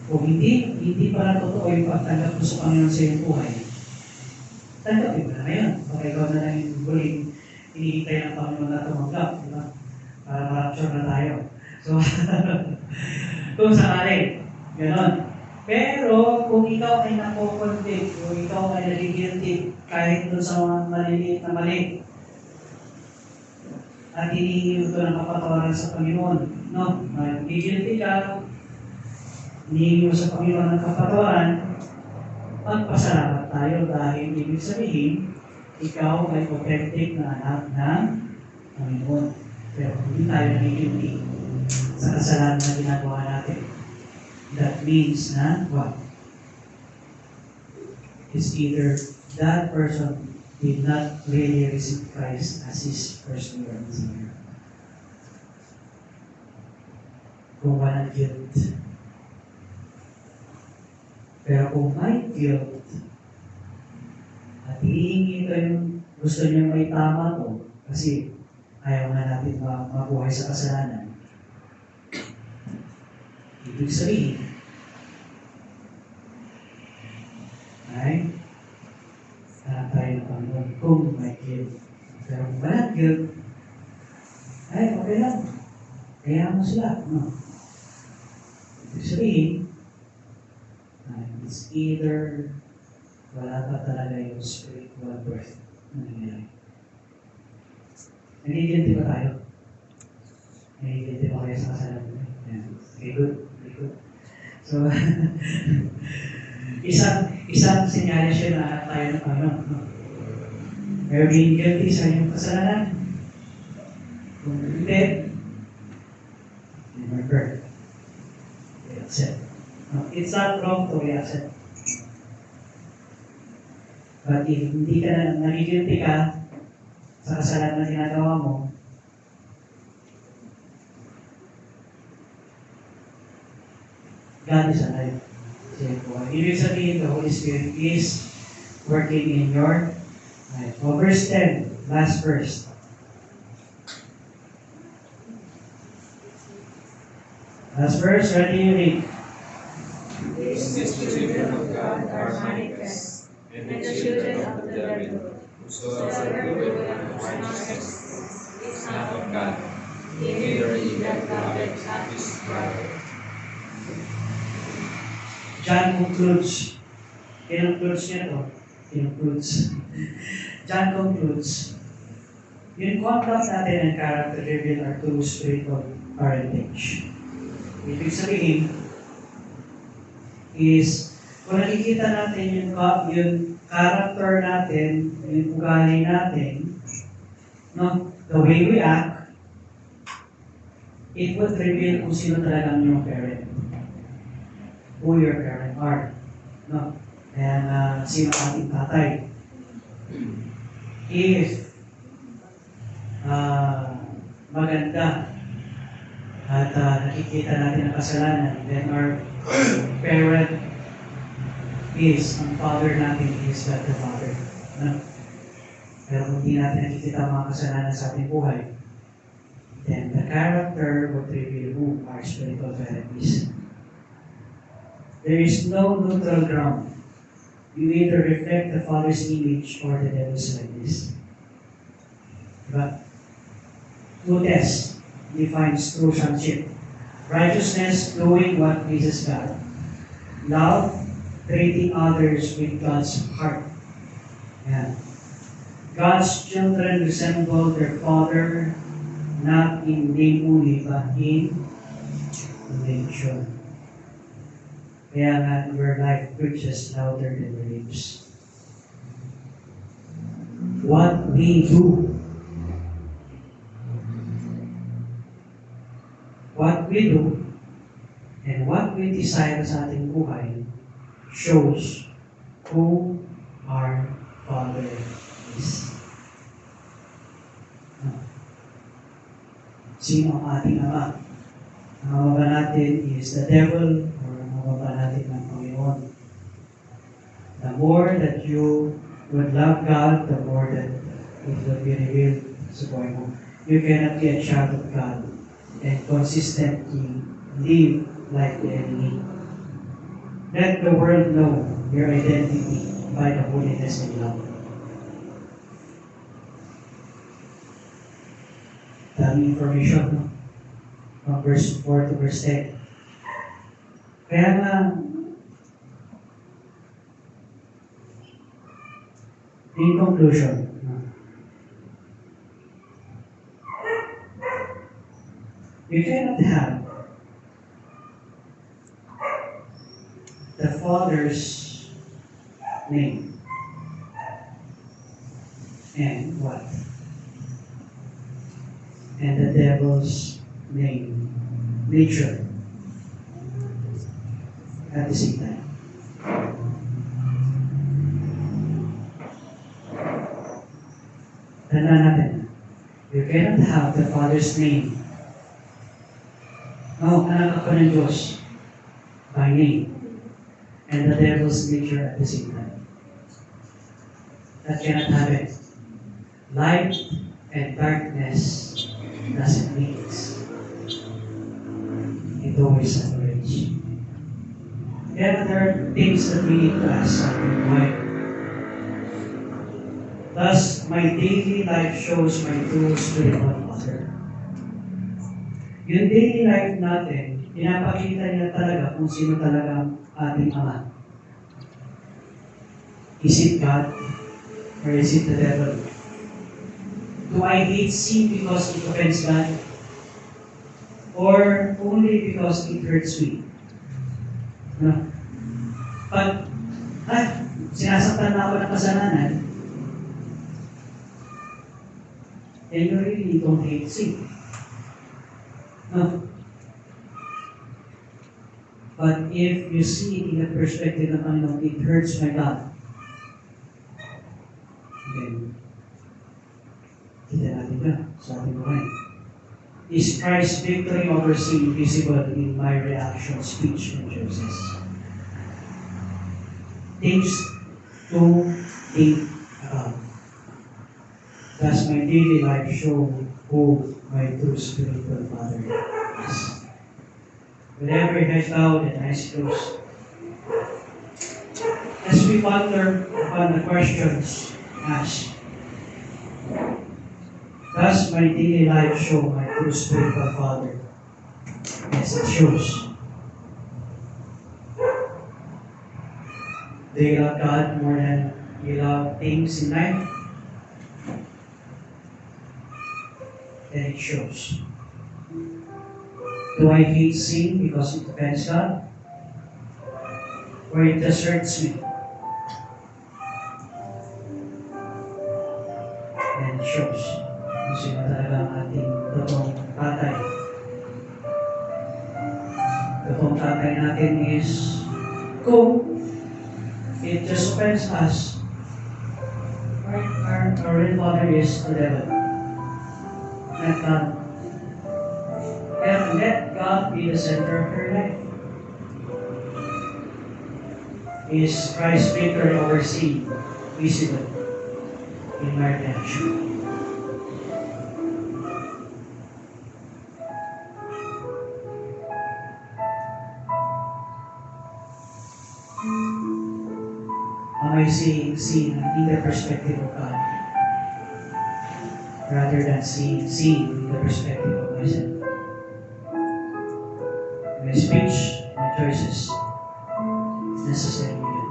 [SPEAKER 2] Kung hindi pala totoo yung pagtanggap mo sa Panginoon sa iyong buhay, tanggapin mo na ngayon. Baka ikaw na lang yung huling hinihintay ng Panginoon na tumanggap, di ba? Para ma-rapture na tayo. So, kung sakali, gano'n. Pero, kung ikaw ay nakukonvict, kung ikaw ay nagigilty, kahit doon sa mga maliliit na mali, at hinihingi ito ng kapatawaran sa Panginoon, no? Nagigilty ka, hinihingi mo sa Panginoon ng kapatawaran, magpasalamat tayo dahil ibig sabihin, ikaw ay authentic na anak ng Panginoon. Pero hindi tayo nagigilty sa kasalanan na ginagawa natin. That means na what? is either that person did not really receive Christ as his personal Lord and Savior. Kung walang guilt. Pero kung may guilt, at hihingi ito yung gusto niyang may tama to, kasi ayaw nga natin mabuhay sa kasalanan. Ibig sabihin, ay hanap tayo ng Panginoon kung may guilt. Pero kung walang guilt, ay okay lang. Kaya mo sila. No? Ibig sabihin, it's either wala pa talaga yung spiritual birth na nangyayari. Nagigilty ba tayo? Nagigilty ba kayo sa kasalanan? Yeah. Okay, good. Okay, good. So, isang senyales yun na hanap tayo ng Panginoon. No? Pero being guilty sa inyong kasalanan, kung hindi, remember, accept. No, it's not wrong to accept. But if hindi ka nagigilty ka sa kasalanan na ginagawa mo, God is alive. Ibig sabihin, the Holy Spirit is working in your life. So, verse 10, last verse. Last verse, ready you read.
[SPEAKER 3] These the children of God are manifest, and the children of the devil. Whosoever doeth unrighteousness is not of God, neither he that loveth not his brother.
[SPEAKER 2] John concludes. Concludes niya to. Concludes. John concludes. Yung contact natin and character reveal our true spiritual parentage. Ibig sabihin is, kung nakikita natin yung character natin, yung ugali natin, no, the way we act, it would reveal kung sino talagang yung parent. Who your parent are. No? And sino ating tatay. If maganda at nakikita natin ang kasalanan, then our parent is, ang father natin is God the Father. No? Pero kung hindi natin nakikita ang mga kasalanan sa ating buhay, then the character would reveal who our spiritual parent is. There is no neutral ground. You either reflect the Father's image or the devil's likeness. But two tests defines true sonship. Righteousness, knowing what pleases God. Love, treating others with God's heart. And God's children resemble their Father, not in name only, but in nature. Kaya nga, your life preaches louder than your lips. What we do, and what we desire sa ating buhay shows who our Father is. Sino ang ating Ama? Ang Ama ba natin is the devil, or ang Ama ba natin ng Panginoon? The more that you would love God, the more that it will be revealed sa buhay mo. You cannot be a child of God and consistently live like the enemy. Let the world know your identity by the holiness and love. Daming information, no? From verse 4 to verse 10. Kaya nga, in conclusion, you cannot have the Father's name and what? And the devil's name, nature, at the same time. Tandaan natin, you cannot have the Father's name. No, anak ako ng Diyos by name and the devil's nature at the same time. That cannot happen. Light and darkness doesn't mix. It always separates. Yet there are things that we need to ask something. Why? Thus, my daily life shows my true spiritual father. Yung daily life natin, pinapakita niya talaga kung sino talaga ang ating Ama. Is it God or is it the devil? Do I hate sin because it offends God? Or only because it hurts me? No. Pag, sinasaktan na ako ng kasalanan, then you really don't hate sin. No. But if you see it in the perspective of Panginoon, it hurts my God. Then, kita natin ka sa ating buhay. Is Christ's victory over sin visible in my reaction, speech, and choices? Things to think about. Does my daily life show who my true spiritual father is? With every head bowed and eyes closed, as we ponder upon the questions asked, does my daily life show my true spiritual father? Yes, it shows. Do you love God more than you love things in life? Then it shows. Do I hate sin because it offends God? Or it just hurts me? Then it shows. Kung sino talaga ang ating totoong tatay. Totoong tatay natin is kung it just offends us. Our real father is the devil. Not God. And let God be the center of your life. Is Christ's victory over sin visible in my redemption? Am I seeing sin in the perspective of God rather than seeing sin in the perspective of myself? My speech, my choices, necessary yun.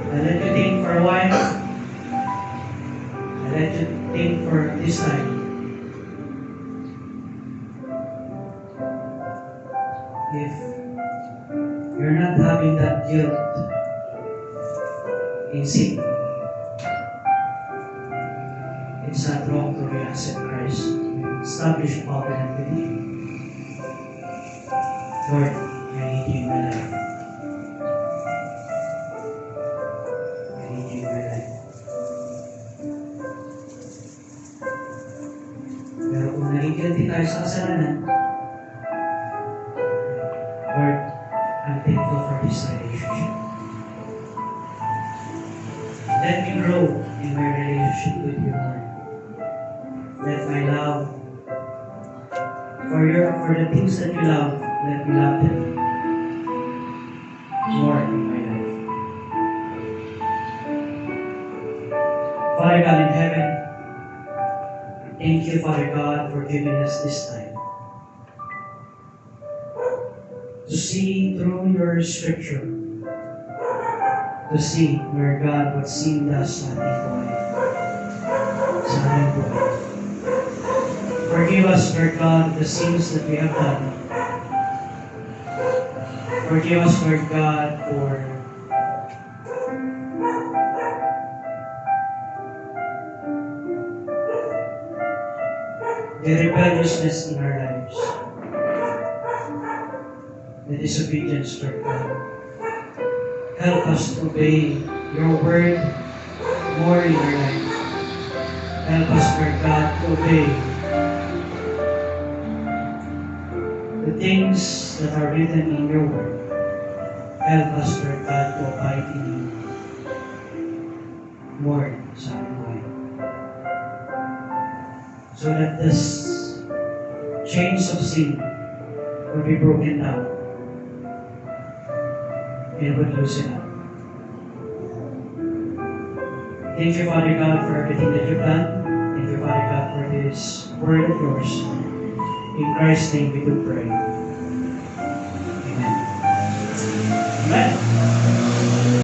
[SPEAKER 2] I let you think for a while. I let you think for this time. If you're not having that guilt in sin, it's not wrong to reaccept Christ, establish a covenant with Him. Lord, I need you in my life. I need you in my life. Pero kung naging tayo sa kasalanan, Lord, I'm thankful for this relationship. Let me grow in my relationship with you, Lord. Let my love for the things that you love, let me love them more in my life. Father God in heaven, thank you, Father God, for giving us this time to see through your scripture, to see where God what sin does sa ating buhay. Sa aming buhay. Forgive us, Lord God, the sins that we have done. Forgive us, Lord God, for the rebelliousness in our lives. the disobedience to God. Help us to obey your word more in our life. Help us, Lord God, to obey the things that are written in your word. Help us, Lord God, to abide in you more sa aming buhay. So that this chains of sin will be broken down and would loosen up. Thank you, Father God, for everything that you've done. Thank you, Father God, for this word of yours. In Christ's name we do pray. Amen. Amen.